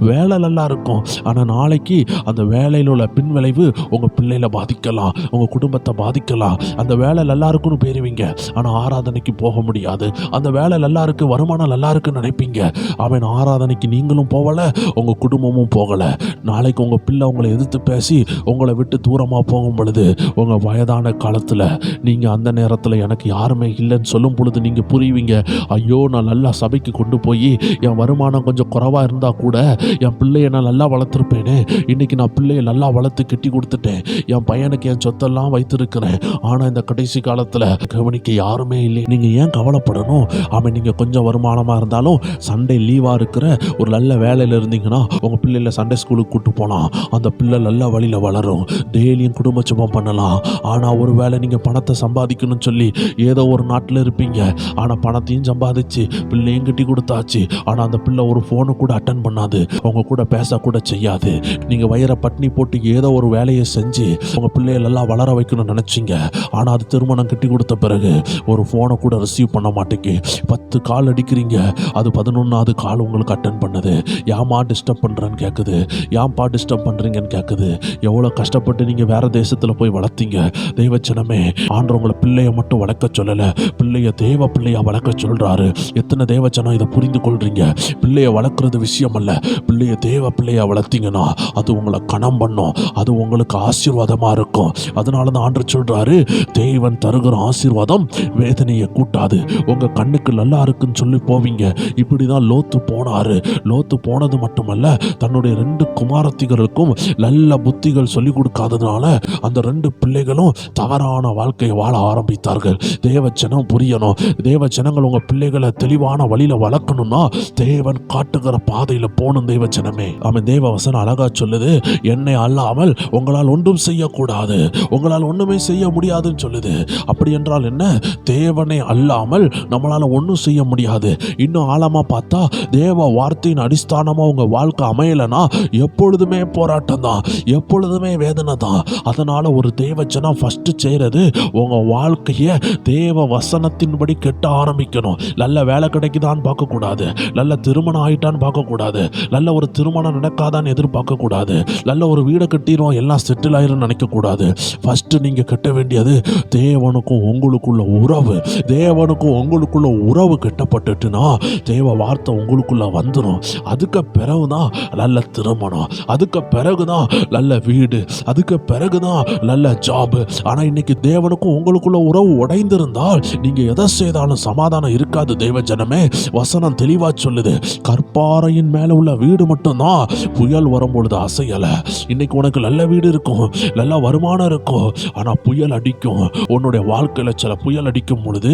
வேலை நல்லா இருக்கும், ஆனா நாளைக்கு அந்த வேலையில் உள்ள பின்விளைவு உங்க பிள்ளைகளை பாதிக்கலாம், உங்க குடும்பத்தை பாதிக்கலாம். அந்த வேலை நல்லா இருக்குன்னு போயிருவீங்க, ஆனா ஆராதனைக்கு போக முடியாது. அந்த வேலை நல்லா இருக்கு, வருமானம் நல்லா இருக்குன்னு நினைப்பீங்க, அவன் ஆராதனைக்கு நீங்களும் போகல, உங்க குடும்பமும் போகல. நாளைக்கு உங்க பிள்ளை உங்களை எதிர்த்து பேசி உங்களை விட்டு தூரமா போகும் பொழுது உங்க வயதான காலத்துல நீங்க அந்த நேரத்துல எனக்கு யாருமே இல்லைன்னு சொல்லும் பொழுது நீங்க புரிவீங்க, ஐயோ நான் நல்லா சபைக்கு கொண்டு போய் என் வருமானம் கொஞ்சம் குறைவா இருந்தா கூட என் பிள்ளைய நான் நல்லா வளர்த்துருப்பேனே, இன்னைக்கு நான் பிள்ளைய நல்லா வளர்த்து கட்டி கொடுத்துட்டேன், என் பையனுக்கு என் சொத்தெல்லாம் வைத்திருக்கிறேன், ஆனா இந்த கடைசி காலத்துல கவனிக்க யாருமே இல்லை. நீங்க ஏன் கவலைப்படணும்? அவன் நீங்க கொஞ்சம் வருமானமா இருந்தாலும் சண்டே லீவா இருக்கிற ஒரு நல்ல வேலையில இருந்தீங்கன்னா உங்க பிள்ளைல சண்டே ஸ்கூலுக்கு கூட்டு போலாம், அந்த பிள்ளை நல்ல வழியில வளரும், டெய்லியும் குடும்ப சுபம் பண்ணலாம். ஆனா ஒரு வேளை நீங்க பணத்தை சம்பாதிக்கணும்னு சொல்லி ஏதோ ஒரு நாட்டில் இருப்பீங்க, ஆனா பணத்தையும் சம்பாதிச்சு பிள்ளையும் கட்டி கொடுத்தாச்சு, ஆனா அந்த பிள்ளை ஒரு போனு கூட அட்டன் பண்ணாது, உங்க கூட பேச கூட செய்யாது. நீங்க வயிற பட்னி போட்டு ஏதோ ஒரு வேலையை செஞ்சு உங்க பிள்ளைகள் எல்லாம் வளர வைக்கணும்னு நினைச்சீங்க, ஆனா அது திருமணம் கட்டி கொடுத்த பிறகு ஒரு போனை கூட ரிசீவ் பண்ண மாட்டேங்க. 10 கால் அடிக்கிறீங்க, அது 11வது கால் உங்களுக்கு அட்டன் பண்ணுது. ஏமா டிஸ்டர்ப் பண்றேன்னு கேட்குது, ஏன்பா டிஸ்டர்ப் பண்றீங்கன்னு கேட்குது. எவ்வளவு கஷ்டப்பட்டு நீங்க வேற தேசத்துல போய் வளர்த்தீங்க. தெய்வச்சனமே, ஆண்டவர் ஆண்டவங்களை பிள்ளைய மட்டும் வளர்க்க சொல்லல, பிள்ளைய தேவ பிள்ளையா வளர்க்க சொல்றாரு. எத்தனை தேவச்சனம் இதை புரிந்து கொள்றீங்க? பிள்ளைய வளர்க்கறது விஷயம் அல்ல, பிள்ளைய தேவ பிள்ளையா வளர்த்தீங்கன்னா அது உங்களை கணம் பண்ணும், அது உங்களுக்கு ஆசீர்வாதமா இருக்கும். அதனாலதான் ஆண்டவர் சொல்றாரு, தேவன் தருகிற ஆசீர்வாதம் வேதனையை கூட்டாது. உங்க கண்ணுக்கு நல்லா இருக்குன்னு சொல்லி போவீங்க. இப்படிதான் லோத்து போனாரு. லோத்து போனது மட்டுமல்ல, தன்னுடைய 2 குமாரத்திகளுக்கும் நல்ல புத்திகள் சொல்லிக் கொடுக்காததுனால அந்த 2 பிள்ளைகளும் தவறான வாழ்க்கையை வாழ ஆரம்பித்தார்கள். தேவச்சனம் புரியணும். தேவச்சனங்கள் உங்க பிள்ளைகளை தெளிவான வழியில வளர்க்கணும்னா தேவன் காட்டுகிற பாதையில போகணும். தேவச்சனமே, அவன் தேவ வசனம் அழகா சொல்லுது, என்னை அல்லாமல் உங்களால் ஒன்றும் செய்யக்கூடாது, உங்களால் ஒண்ணுமே செய்ய முடியாதுன்னு சொல்லுது. அப்படி என்றால் என்ன? தேவனை அல்லாமல் நம்மளால ஒன்றும் செய்ய முடியாது. இன்னும் ஆழமா பார்த்தா, தேவ வார்த்தையின் அடிஸ்தானமா உங்க வாழ்க்கை அமையலனா எப்பொழுதுமே போராட்டம் தான், எப்பொழுதுமே வேதனை தான். அதனால ஒரு தேவச்சனம் ஃபர்ஸ்ட் செய்யறது, உங்க வாழ்க்கைய தேவ வசனத்தின்படி கெட்ட ஆரம்பிக்கணும். நல்ல வேலை கிடைக்குதான்னு பார்க்க கூடாது, நல்ல திருமணம் ஆயிட்டான்னு பார்க்க கூடாது, நல்ல ஒரு திருமணம் நடக்காதான்னு எதிர்பார்க்க கூடாது, நல்ல ஒரு வீடை கட்டிடுவோம் எல்லாம் செட்டில் ஆயிரும் நினைக்க கூடாது. ஃபர்ஸ்ட் நீங்க கட்ட வேண்டியது தேவனுக்கும் உங்களுக்குள்ள உறவு. தேவனுக்கும் உங்களுக்குள்ள உறவு கட்டப்பட்டுட்டுனா தேவ வார்த்தை உங்களுக்குள்ள வந்துடும். அதுக்கு பிறகுதான் நல்ல திருமணம், அதுக்கு பிறகுதான் நல்ல வீடு, அதுக்கு பிறகுதான் நல்ல ஜாப். ஆனா இன்னைக்கு தேவனுக்கும் உங்களுக்குள்ள உறவு உடைந்திருந்தால் நீங்க எதை செய்தாலும் சமாதானம் இருக்காது. தேவ ஜனமே, வசனம் தெளிவா சொல்லுது, கற்பாறையின் மேல உள்ள வீடு மட்டும்தான் புயல் வரும்பொழுது அசையல. இன்னைக்கு உனக்கு நல்ல வீடு இருக்கும், நல்ல வருமானம் இருக்கும், ஆனா புயல் அடிக்கும். உன்னுடைய வாழ்க்கையில சில புயல் அடிக்கும் பொழுது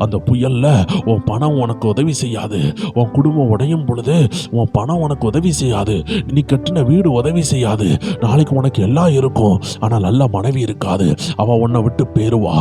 அந்த புயல்ல உன் பணம் உனக்கு உதவி செய்யாது. உன் குடும்பம் உடையும் பொழுது உன் பணம் உனக்கு உதவி செய்யாது. நீ கட்டின வீடு உதவி செய்யாது. நாளைக்கு உனக்கு எல்லாம் இருக்கும், ஆனா நல்ல மனைவி இருக்காது. அவ உன்னை விட்டு பேருவா.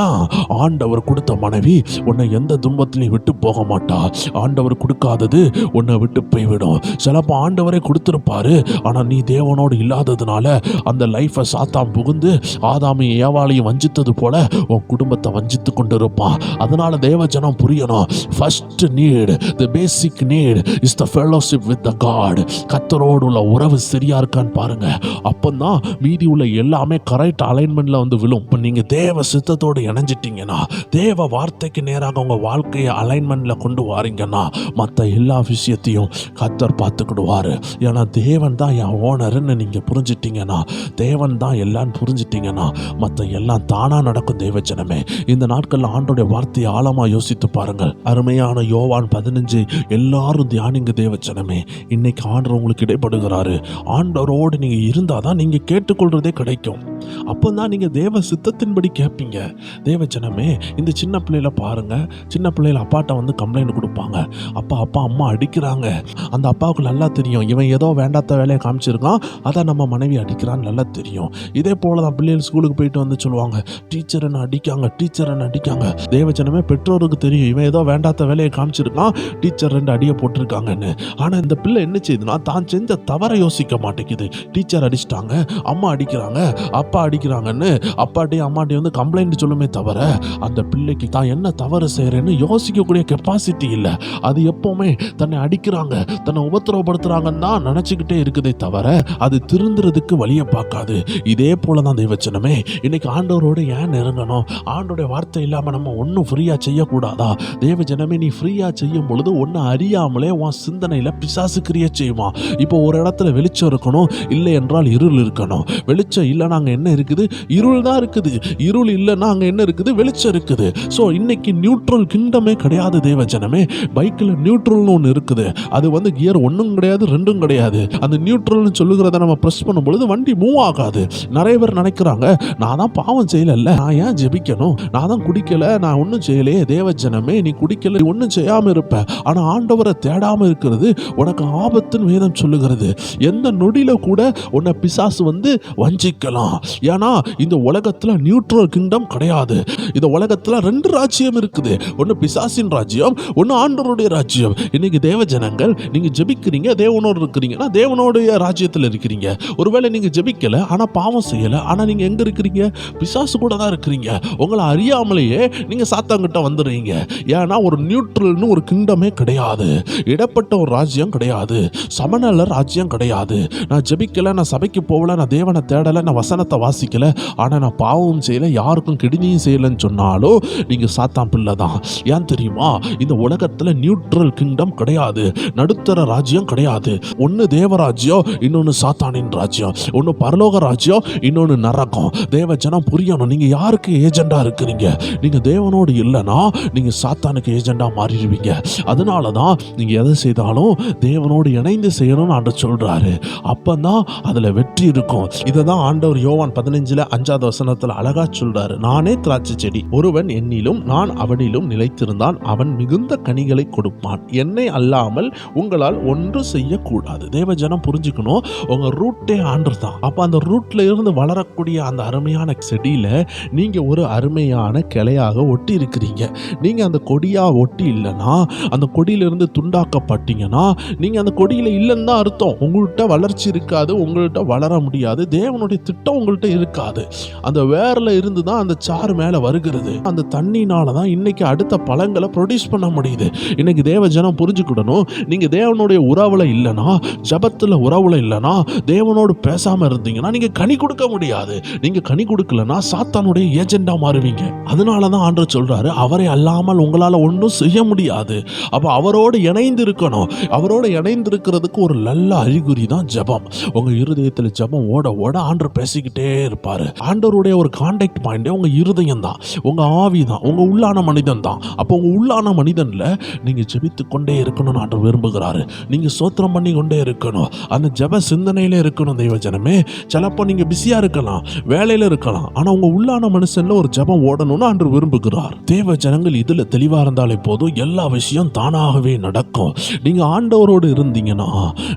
ஏன்? ஆண்டவர் கொடுத்த மனைவி உன்னை எந்த துன்பத்திலையும் விட்டு போக மாட்டா. ஆண்டவர் கொடுக்காதது உன்னை விட்டு போய்விடும். சிலப்போ ஆண்டவரே கொடுத்திருப்பாரு, ஆனா நீ தேவனோடு இல்லாததுனால அந்த லைஃபை சாத்தான் புகுந்து ஆதாமையும் ஏவாளையும் வஞ்சித்தது போல உன் குடும்பத்தை வஞ்சித்து கொண்டு இருப்பான். அதனால தேவ ஜனம் புரியணும், first need, the basic need is the fellowship with the God. கர்த்தரோடு உள்ள உறவு சரியா இருக்கான்னு பாருங்க. அப்பதான் மீதி உள்ள எல்லாமே கரெக்ட் அலைன்மெண்ட்ல வந்து விழும். இப்போ நீங்க தேவ சித்தத்தோடு இணைஞ்சிட்டீங்கன்னா, தேவ வார்த்தைக்கு நேராக உங்க வாழ்க்கையை அலைன்மெண்ட்ல கொண்டு வாரீங்கன்னா, மற்ற எல்லா விஷயத்தையும் கர்த்தர் பார்த்துக்கிடுவாரு. ஏன்னா தேவன் தான் என் ஓனர்னு நீங்க புரிஞ்சிட்டீங்கன்னா, தேவன் தான் எல்லாம் புரிஞ்சிட்டீங்கன்னா, மற்ற எல்லாம் தானா நடக்கும். தேவ ஜனமே, இந்த நாட்கள்ல ஆண்டோடைய வார்த்தையை ஆழமா யோசித்து பாருங்கள். அருமையான யோவான் 15 எல்லாரும் தியானிங்க. தேவ ஜனமே, இன்னைக்கு ஆண்டவர் உங்களுக்கு இடைப்படுகிறாரு. ஆண்டவரோடு நீங்க இருந்தாதான் நீங்க கேட்டுக்கொள்றதே கிடைக்கும். அப்போதான் நீங்க தேவ சித்தத்தின்படி கேட்பீங்க. தேவ ஜனமே, இந்த சின்ன பிள்ளைல பாருங்க, சின்ன பிள்ளைல அப்பாட்ட வந்து கம்ப்ளைண்ட் கொடுப்பாங்க. அப்பா அம்மா அடிக்கிறாங்க. அந்த அப்பாவுக்கு நல்லா தெரியும், இவன் ஏதோ வேண்டாத வேலையை காமிச்சிருக்கான், அதான் நம்ம மனைவி அடிக்கிறான்னு நல்லா தெரியும். இதே போல தான் பிள்ளைகள் ஸ்கூலுக்கு போயிட்டு வந்து சொல்லுவாங்க, டீச்சர் என்ன அடிக்காங்க, டீச்சர் என்ன அடிக்காங்க. தேவ ஜனமே, பெற்றோருக்கு தெரியும் இவன் ஏதோ வேண்டாத வேலையை காமிச்சிருக்கான், டீச்சர் 2 அடியை போட்டிருக்காங்கன்னு. ஆனா இந்த பிள்ளை என்ன செய்யுதுன்னா, தான் செஞ்ச தவறை யோசிக்க மாட்டேங்குது. டீச்சர் அடிச்சிட்டாங்க, அம்மா அடிக்கிறாங்க, அப்பா அடிக்கிறாங்கன்னு அப்பாட்டையும் அம்மாட்டையும் வந்து கம்ப்ளைண்ட் சொல்லுமே தவிர, அந்த பிள்ளைக்கு தான் என்ன தவறு செய்யறேன்னு யோசிக்கக்கூடிய கெப்பாசிட்டி இல்லை. அது எப்பவுமே தன்னை அடிக்கிறாங்க, தன்னை உபத்திரவப்படுத்துறாங்கன்னு தான் நினைச்சுக்கிட்டே இருக்குதே தவிர அது திருந்துறதுக்கு வழியை பார்க்காது. இதே போலதான் தேவச்சனமே, இன்னைக்கு ஆண்டவரோடு ஏன் நெருங்கணும்? ஆண்டோடைய வார்த்தை இல்லாம நம்ம ஒன்னும் ஃப்ரீயா செய்யக்கூடாதா? தேவஜனமே, நீ ஃப்ரீயா செய்யும் பொழுது ஒன்னு அறியாமலே உன் சிந்தனையில பிசாசு கிரியேட் செய்யுமா. இப்போ ஒரு இடத்துல வெளிச்சம் இருக்கணும், இல்லை என்றால் இருள் இருக்கணும். வெளிச்சம் இல்லைன்னா அங்க என்ன இருக்குது? இருள் தான் இருக்குது. இருள் இல்லைன்னா அங்க என்ன இருக்குது? வெளிச்சம் இருக்குது. ஸோ இன்னைக்கு நியூட்ரல் கிங்டமே கிடையாது. தேவஜனமே, பைக்கில் நியூட்ரல்னு ஒன்று இருக்குது. அது வந்து கியர் 1ம் கிடையாது 2ம் கிடையாது. அந்த நியூட்ரல்னு சொல்லுகிறத நம்ம ப்ரெஸ் பண்ணும் பொழுது வண்டி மூவ் ஆகாது. நிறைய பேர் நினைக்கிறாங்க, நான் தான் பாவம் செய்யல, நான் ஏன் ஜெபிக்கணும், நான் தான் குடிக்கல, நான் ஒன்றும் செய்யலையே. தேவஜனமே, நீ குடிக்கல, ஒன்றும் செய்யாம இருப்ப. ஆனா ஆண்டவரை தேடாம இருக்கிறது உனக்கு ஆபத்துன்னு வேதம் சொல்லுகிறது. எந்த நொடியில கூட உன்னை பிசாசு வந்து வஞ்சிக்கலாம். ஏன்னா இந்த உலகத்துல நியூட்ரல் கிங்டம் கிடையாது. இந்த உலகத்துல 2 ராஜ்யம் இருக்குது. ஒன்னு பிசாசின் ராஜ்யம், ஒன்னு ஆண்டவருடைய ராஜ்யம். இன்னைக்கு தேவ ஜனங்கள், நீங்க ஜெபிக்கிறீங்க, தேவனோடு இருக்கிறீங்கன்னா தேவனுடைய ராஜ்யத்தில் இருக்கிறீங்க. ஒருவேளை நீங்க ஜெபிக்கல, ஆனா பாவம் செய்யல, ஆனா நீங்க எங்க இருக்கிறீங்க? பிசாசு கூட தான் இருக்கிறீங்க. உங்களை அறியாமலேயே நீங்க சாத்தாங்கிட்ட வந்துடுறீங்க. ஏன்னா ஒரு நியூட்ரல்னு ஒரு கிங்டமே கிடையாது. இடப்பட்ட ஒரு ராஜ்யம் கிடையாது. சமநல ராஜ்யம் கிடையாது. நான் ஜெபிக்கல, நான் சபைக்கு போகல, நான் தேவனை தேடல, நான் வசனத்தை வசனத்தை வாசிக்கல, ஆனா நான் பாவமும் செய்யல, யாருக்கும் கெடுதியும் செய்யலன்னு சொன்னாலும் நீங்க சாத்தான் பிள்ளை தான். ஏன் தெரியுமா? இந்த உலகத்துல நியூட்ரல் கிங்டம் கிடையாது, நடுத்தர ராஜ்யம் கிடையாது. ஒன்னு தேவராஜ்யம், இன்னொன்னு சாத்தானின் ராஜ்யம். ஒன்னு பரலோக ராஜ்யம், இன்னொன்னு நரகம். தேவ ஜனம் புரியணும், நீங்க யாருக்கு ஏஜெண்டா இருக்கிறீங்க? நீங்க தேவனோடு இல்லைன்னா நீங்க சாத்தானுக்கு ஏஜெண்டா மாறிடுவீங்க. அதனாலதான் நீங்க எதை செய்தாலும் தேவனோடு இணைந்து செய்யணும்னு ஆண்டவர் சொல்றாரு. அப்பதான் அதுல வெற்றி இருக்கும். இததான் ஆண்டவர் யோவான் 15:5 அழகா சொல்றாரு. நானே திராட்சை செடி, ஒருவன் என்னிலும் நான் அவனிலும் நிலைத்திருந்தான் அவன் மிகுந்த கனிகளை கொடுப்பான். என்னை அல்லாமல் உங்களால் ஒன்று செய்யக்கூடாது. தேவ ஜனம் புரிஞ்சுக்கணும், உங்க ரூட்டே ஆண்டவர் தான். அப்ப அந்த ரூட்ல இருந்து வளரக்கூடிய அந்த அருமையான செடியில நீங்க ஒரு அருமையான கிளையாக ஒட்டி இருக்கிறீங்க. நீங்க அந்த கொடியா ஒட்டி இல்லைன்னா, அந்த கொடியிலிருந்து துண்டாக்கப்பட்டீங்கன்னா நீங்க அந்த கொடியில இல்லைன்னு தான் அர்த்தம். உங்கள்கிட்ட வளர்ச்சி இருக்காது, உங்கள்கிட்ட வளர முடியாது, தேவனுடைய திட்டம் உங்கள்கிட்ட இருக்காது. அந்த வேர்ல இருந்து தான் அந்த சாறு மேல வருகிறது. அந்த தண்ணினால தான் இன்னைக்கு அடுத்த பழங்களை ப்ரொடியூஸ் பண்ண முடியுது. இன்னைக்கு தேவ ஜனம் புரிஞ்சுக்கிடணும், நீங்க தேவனுடைய உறவுல இல்லைன்னா, ஜபத்துல உறவுல இல்லைன்னா, தேவனோடு பேசாம இருந்தீங்கன்னா நீங்க கனி கொடுக்க முடியாது. நீங்க கனி கொடுக்கலன்னா சாத்தானுடைய ஏஜெண்டா மாறுவீங்க. அதனாலதான் ஆண்டவர் சொல்றாரு, அவரை அல்லாமல் உங்களால ஒன்றும் செய்ய முடியாது. அப்ப அவரோடு இணைந்து இருக்கணும். அவரோடு இணைந்து இருக்கிறதுக்கு ஒரு நல்ல அறிகுறி தான் ஜபம். உங்க இருதயத்தில் ஜபம் ஓட ஓட ஆண்டவர் பேசிக்கிட்டே இருப்பாரு. ஆண்டவருடைய ஒரு கான்டாக்ட் பாயிண்ட் உங்க இருதயம் தான், உங்க ஆவி தான், உங்க உள்ளான மனிதன் தான். அப்போ உங்க உள்ளான மனிதன்ல நீங்க ஜெபித்து கொண்டே இருக்கணும்னு ஆண்டவர் விரும்புகிறாரு. நீங்க ஸ்தோத்திரம் பண்ணி கொண்டே இருக்கணும், அந்த ஜப சிந்தனையில இருக்கணும். தெய்வ ஜனமே, சிலப்போ நீங்க பிஸியா இருக்கலாம், வேலையில இருக்கலாம், ஆனா உங்க உள்ளான மனுஷன்ல ஒரு ஜபம் ஓடணும்னு ஆண்டவர் விரும்புகிறார். தேவ ஜனங்கள் இதுல தெளிவா இருந்தாலே போதும், எல்லா விஷயம் தானாகவே நடக்கும். நீங்க ஆண்டவரோடு இருந்தீங்கன்னா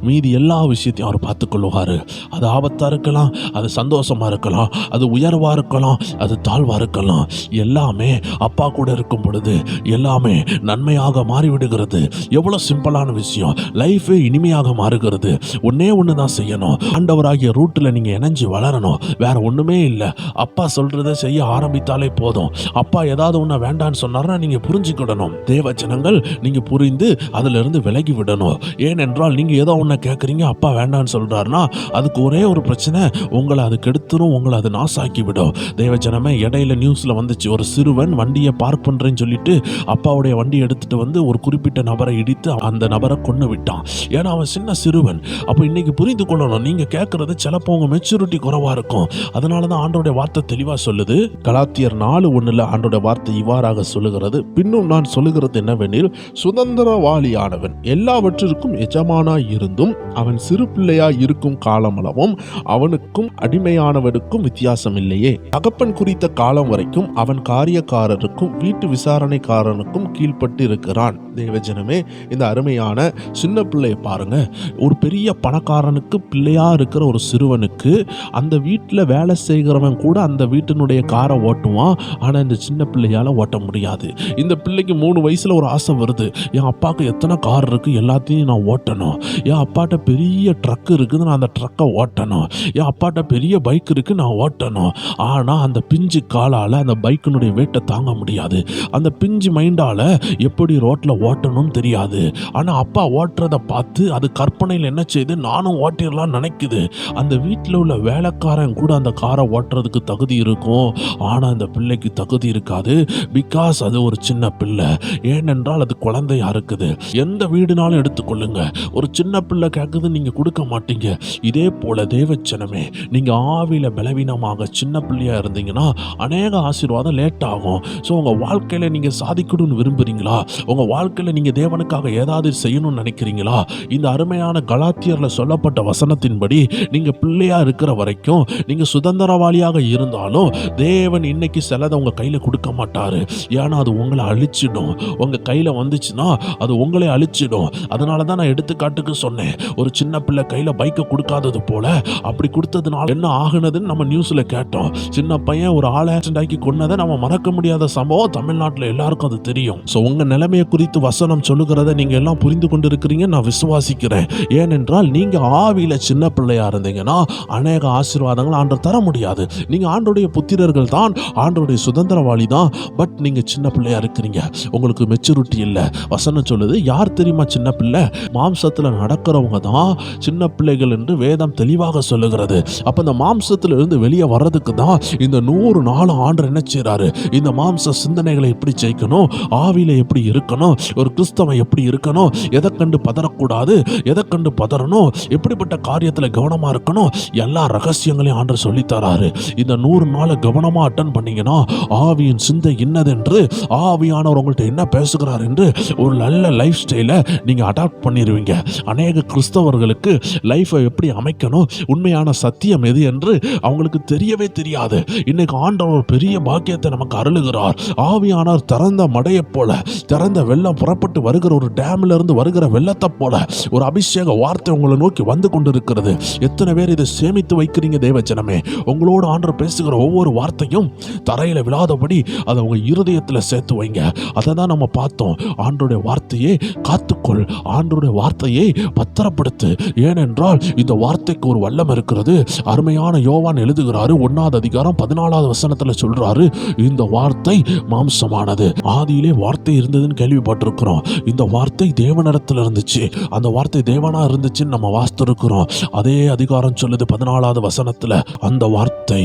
மீதி எல்லா விஷயத்தையும் அவர் பார்த்துக் கொள்வாரு. அது ஆபத்தா இருக்கலாம், அது சந்தோஷமா இருக்கலாம், அது உயர்வா இருக்கலாம், அது தாழ்வா இருக்கலாம். எல்லாமே அப்பா கூட இருக்கும் பொழுது எல்லாமே நன்மையாக மாறிவிடுகிறது. எவ்வளவு சிம்பிளான விஷயம், லைஃபே இனிமையாக மாறுகிறது. ஒன்னே ஒண்ணுதான் செய்யணும், ஆண்டவராகிய ரூட்ல நீங்க இணைஞ்சு வளரணும். வேற ஒண்ணுமே இல்லை. அப்பா சொல்றதை செய்ய ஆரம்பித்தாலே போதும். அப்பா ஏதாவது ஒண்ணு வேண்டான்னு சொன்னார்னா நீங்க புரிஞ்சுக்கிடணும். தேவ ஜனங்கள் நீங்க புரிந்து அதுல இருந்து விலகி விடணும். ஏனென்றால் நீங்க ஏதோ ஒண்ணு கேட்குறீங்க, அப்பா வேண்டான்னு சொல்றாருன்னா அதுக்கு ஒரே ஒரு பிரச்சனை, உங்களை அது கெடுத்துரும், உங்களை அது நாசாக்கி விடும். தேவ ஜனமே, இடையில நியூஸ்ல வந்துச்சு, ஒரு சிறுவன் வண்டியை பார்க் பண்றேன்னு சொல்லிட்டு அப்பாவுடைய வண்டி எடுத்துட்டு வந்து ஒரு குறிப்பிட்ட நபரை இடித்து அந்த நபரை கொன்னு விட்டான். ஏன்னா அவன் சின்ன சிறுவன். அப்போ இன்னைக்கு புரிந்து கொள்ளணும், நீங்க கேட்கறது சிலப்போ உங்க மெச்சூரிட்டி குறைவா இருக்கும். அதனாலதான் ஆண்டோடைய வார்த்தை தெளிவா சொல்லுது. கலாத்தியர் 4:1 ஆண்டோடைய வார்த்தை இவ்வாறாக சொல்லுகிறது, பின்னும் நான் சொல்லுகிறது என்னவெனில், சுதந்திரவாளியானவன் எல்லாவற்றிற்கும் எஜமானாய் இருந்தும் அவன் சிறு பிள்ளையாய் இருக்கும் காலமளவும் அவனுக்கும் அடிமையானவனுக்கும் வித்தியாசம் இல்லையே. தகப்பன் குறித்த காலம் வரைக்கும் அவன் காரியக்காரருக்கும் வீட்டு விசாரணைக்காரனுக்கும் கீழ்பட்டு இருக்கிறான். தேவஜனமே, இந்த அருமையான சின்ன பிள்ளையை பாருங்க. ஒரு பெரிய பணக்காரனுக்கு பிள்ளையா இருக்கிற ஒரு சிறுவனுக்கு அந்த வீட்டில் வேலை செய்கிறவன் கூட அந்த வீட்டினுடைய காரை ஓட்டுவான். ஆனா இந்த சின்ன பிள்ளையால ஓட்ட முடியாது. இந்த பிள்ளைக்கு 3 வயசுல ஒரு ஆசை வருது, என் அப்பாவுக்கு எத்தனை கார் இருக்கு, எல்லாத்தையும் நான் ஓட்டணும். என் அப்பாட்ட பெரிய ட்ரக் இருக்குது, நான் அந்த ட்ரக்கை ஓட்டணும். என் அப்பாட்ட பெரிய பைக் இருக்கு, நான் ஓட்டணும். ஆனா அந்த பிஞ்சு காலால அந்த பைக்கினுடைய வெயிட்டை தாங்க முடியாது. அந்த பிஞ்சு மைண்டால எப்படி ரோட்ல ஓட்டணும்னு தெரியாது. ஆனா அப்பா ஓட்டுறத பார்த்து அது கற்பனையில் என்ன செய்யுது, நானும் ஓட்டிடலாம் நினைக்குது. அந்த வீட்டில் உள்ள வேலைக்காரன் கூட அந்த காரை ஓட்டுறதுக்கு தகுதி இருக்கும், ஆனா அந்த பிள்ளைக்கு தகுதி இருக்காது. பிகாஸ் அது ஒரு சின்ன பிள்ளை. ஏனென்றால் அது குழந்தையா இருக்குது. எந்த வீடுனாலும் எடுத்துக்கொள்ளுங்க, ஒரு சின்ன பிள்ளை கேட்குது, நீங்க கொடுக்க மாட்டீங்க. இதே போல தேவச்சனமே, நீங்க ஆவியில பலவீனமாக சின்ன பிள்ளையா இருந்தீங்கன்னா அநேக ஆசீர்வாதம் லேட் ஆகும். ஸோ உங்க வாழ்க்கையில நீங்க சாதிக்கணும்னு விரும்புறீங்களா? உங்க வாழ்க்கையில நீங்க தேவனுக்காக ஏதாவது செய்யணும்னு நினைக்கிறீங்களா? இந்த அருமையான கலாத்தியர்ல சொல்லப்பட்ட வசனத்தின்படி நீங்க பிள்ளையா இருக்கிற வரைக்கும், நீங்க சுதந்திரவாளியாக இருந்தாலும் தேவன் இன்னைக்கு சிலதை உங்க கையில கொடுக்க மாட்டாரு. ஏன்னா அது உங்களை அழிச்சிடும். உங்க கையில வந்துச்சுன்னா அது உங்களை அழிச்சிடும். அதனால தான் நான் எடுத்துக்காட்டுக்கு சொன்னேன், ஒரு சின்ன பிள்ளை கையில பைக்கை கொடுக்காதது போல அப்படி கொடுத்ததுனால என்ன ஆகுனதுன்னு நம்ம நியூஸ்ல கேட்டோம். சின்ன பையன் ஒரு ஆள் ஆக்சிடென்ட் ஆக்கி கொன்னதை நம்ம மறக்க முடியாத சம்பவம் தமிழ்நாட்டில் எல்லாருக்கும் அது தெரியும். ஸோ உங்க நிலைமையை குறித்து வசனம் சொல்லுகிறத நீங்க எல்லாம் புரிந்து கொண்டு இருக்கிறீங்க, நான் விசுவாசிக்கிறேன். ஏனென்றால் நீங்க ஆவியில சின்ன பிள்ளையா இருந்தீங்கன்னா அநேக ஆசீர்வாதங்கள் ஆண்டவர் தர முடியாது. நீங்க ஆண்டோடைய புத்திரர்கள் தான், ஆண்டோடைய சுதந்திரவாளி தான். பட் நீங்க சின்ன பிள்ளையா இருக்கிறீங்க, உங்களுக்கு மெச்சூரிட்டி இல்லை. வசனம் சொல்லுது, யார் தெரியுமா சின்ன பிள்ளை? மாம்சத்துல நடக்கிறவங்க தான் சின்ன பிள்ளைகள் என்று வேதம் தெளிவாக சொல்லுகிறது. அப்ப இந்த மாம்ச மாம்சத்திலிருந்து வெளியே வர்றதுக்கு தான் இந்த 100 நாள் ஆண்டு என்ன செய்றாரு, இந்த மாம்ச சிந்தனைகளை எப்படி ஜெயிக்கணும், ஆவியில எப்படி இருக்கணும், ஒரு கிறிஸ்தவன் எப்படி இருக்கணும், எதை கண்டு பதறக்கூடாது, எதை கண்டு பதறணும், எப்படிப்பட்ட காரியத்துல கவனமா இருக்கணும், எல்லா ரகசியங்களையும் ஆண்டவர் சொல்லி தராரு. இந்த 100 நாளை கவனமா அட்டன் பண்ணீங்கன்னா ஆவியின் சிந்தை என்னதென்று, ஆவியானவர் உங்கள்கிட்ட என்ன பேசுகிறார் என்று ஒரு நல்ல லைஃப் ஸ்டைலை நீங்க அடாப்ட் பண்ணிடுவீங்க. அநேக கிறிஸ்தவர்களுக்கு லைஃபை எப்படி அமைக்கணும், உண்மையான சத்தியம் எது என்று அவங்களுக்கு தெரியவே தெரியாது. இன்னைக்கு ஆண்டவர் ஒரு பெரிய பாக்கியத்தை நமக்கு அருளுகிறார். ஆவியானவர் திறந்த மடையை போல, திறந்த வெள்ளம் புறப்பட்டு வருகிற ஒரு டேம்ல இருந்து வருகிற வெள்ளத்தை போல ஒரு அபிஷேக வார்த்தை உங்களை நோக்கி வந்து கொண்டிருக்கிறது. எத்தனை பேர் இதை சேமித்து வைக்கிறீங்க தேவஜனமே? உங்களோட ஆண்டவர் பேசுகிற ஒவ்வொரு வார்த்தையும் தரையில விழாதபடி அதை உங்க இருதயத்தில் சேர்த்து வைங்க. அதை தான் நம்ம பார்த்தோம். ஆண்டருடைய வார்த்தையை காத்துக்கொள், ஆண்டருடைய வார்த்தையை பத்திரப்படுத்து. ஏனென்றால் இந்த வார்த்தைக்கு ஒரு வல்லம் இருக்கிறது. அருமையான யோவான் எழுதுகிறாரு, 1ஆம் அதிகாரம் 14ஆவது வசனத்துல சொல்றாரு, இந்த வார்த்தை மாம்சமானது. ஆதியிலே வார்த்தை இருந்ததுன்னு கேள்விப்பட்டிருக்கிறோம். இந்த வார்த்தை தேவனிடத்தில் இருந்துச்சு, அந்த வார்த்தை தேவனா இருந்துச்சுன்னு நம்ம வாசித்திருக்கிறோம். அதே அதிகாரம் சொல்லுது 14ஆவது வசனத்துல, அந்த வார்த்தை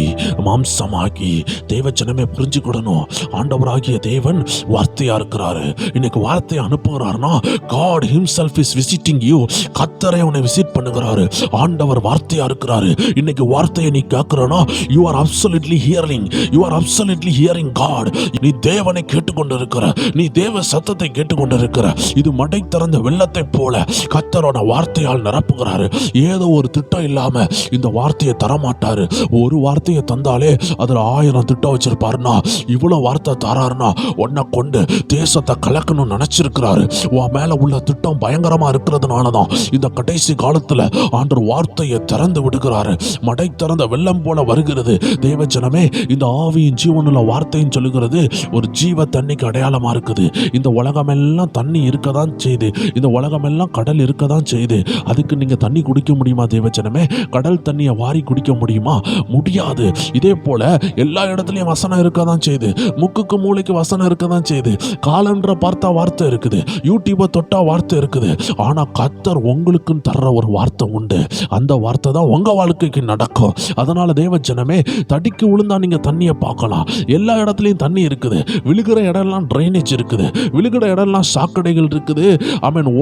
மாம்சமாகி. தேவஜனமே புரிஞ்சுக்கிடணும், ஆண்டவராகிய தேவன் வார்த்தையா இருக்கிறாரு. இன்னைக்கு வார்த்தையை அனுப்புகிறாருன்னா God himself is visiting you. கர்த்தரே உன்னை விசிட் பண்ணுகிறாரு. ஆண்டவர் வார்த்தையா இருக்கிறாரு. இன்னைக்கு வார்த்தையை நீ கேட்கிறனா, you are absolutely hearing, you are absolutely hearing God. நீ தேவனை கேட்டுக்கொண்டிருக்கிற, நீ தேவ சத்தத்தை கேட்டுக்கொண்டிருக்கிற. இது மடை திறந்த வெள்ளத்தை போல கர்த்தரோட வார்த்தையால் நிரப்புகிறாரு. ஏதோ ஒரு திட்டம் இல்லாம இந்த வார்த்தையை தரமாட்டாரு. ஒரு வார்த்தையை தந்தாலே அதுல 1000 திட்டம் வச்சிருப்பாருன்னா, இவ்வளவு வார்த்தை தராருன்னா உன்னை கொண்டு தேசத்தை கலக்கணும்னு நினைச்சிருக்கிறாரு. உன் மேல உள்ள திட்டம் பயங்கரமா இருக்கிறதுனாலதான் இந்த கடைசி காலத்துல ஆண்டவர் வார்த்தையை திறந்து விடுகிறாரு. மடை திறந்த வெள்ளம் போல வருகிறது. தேவஜனமே, இந்த ஆவியின் ஜீவனுள்ள வார்த்தைன்னு சொல்லுகிறது ஒரு ஜீவ தண்ணிக்கு அடையாளமா இருக்குது. இந்த உலகம் எல்லாம் தண்ணி இருக்கதான் செய்யுது, இந்த உலகம் எல்லாம் கடல் இருக்கதான் செய்யுது. அதுக்கு நீங்க தண்ணி குடிக்க முடியுமா தேவஜனமே? கடல் தண்ணியை வாரி குடிக்க முடியுமா? முடியாது. இதே போல எல்லா இடத்துலயும் வசனம் இருக்கதான் செய்யுது, முக்குக்கு மூளைக்கு வசனம் இருக்கதான் செய்யுது. காலன்ற பார்த்தா வார்த்தை இருக்குது, யூடியூபை தொட்டா வார்த்தை இருக்குது. ஆனா கர்த்தர் உங்களுக்கு தர்ற ஒரு வார்த்தை உண்டு. அந்த வார்த்தை தான் உங்க வாழ்க்கைக்கு நடக்கும். அதனால தேவஜனமே, தடிக்கு விழுந்தா நீங்க தண்ணியை பார்க்கலாம். எல்லா இடத்துலயும் தண்ணி இருக்குது. விழுகிற இடம்லாம் ட்ரைனேஜ் இருக்குது, விழுகிற இடம்லாம் சாக்கடைகள் இருக்குது,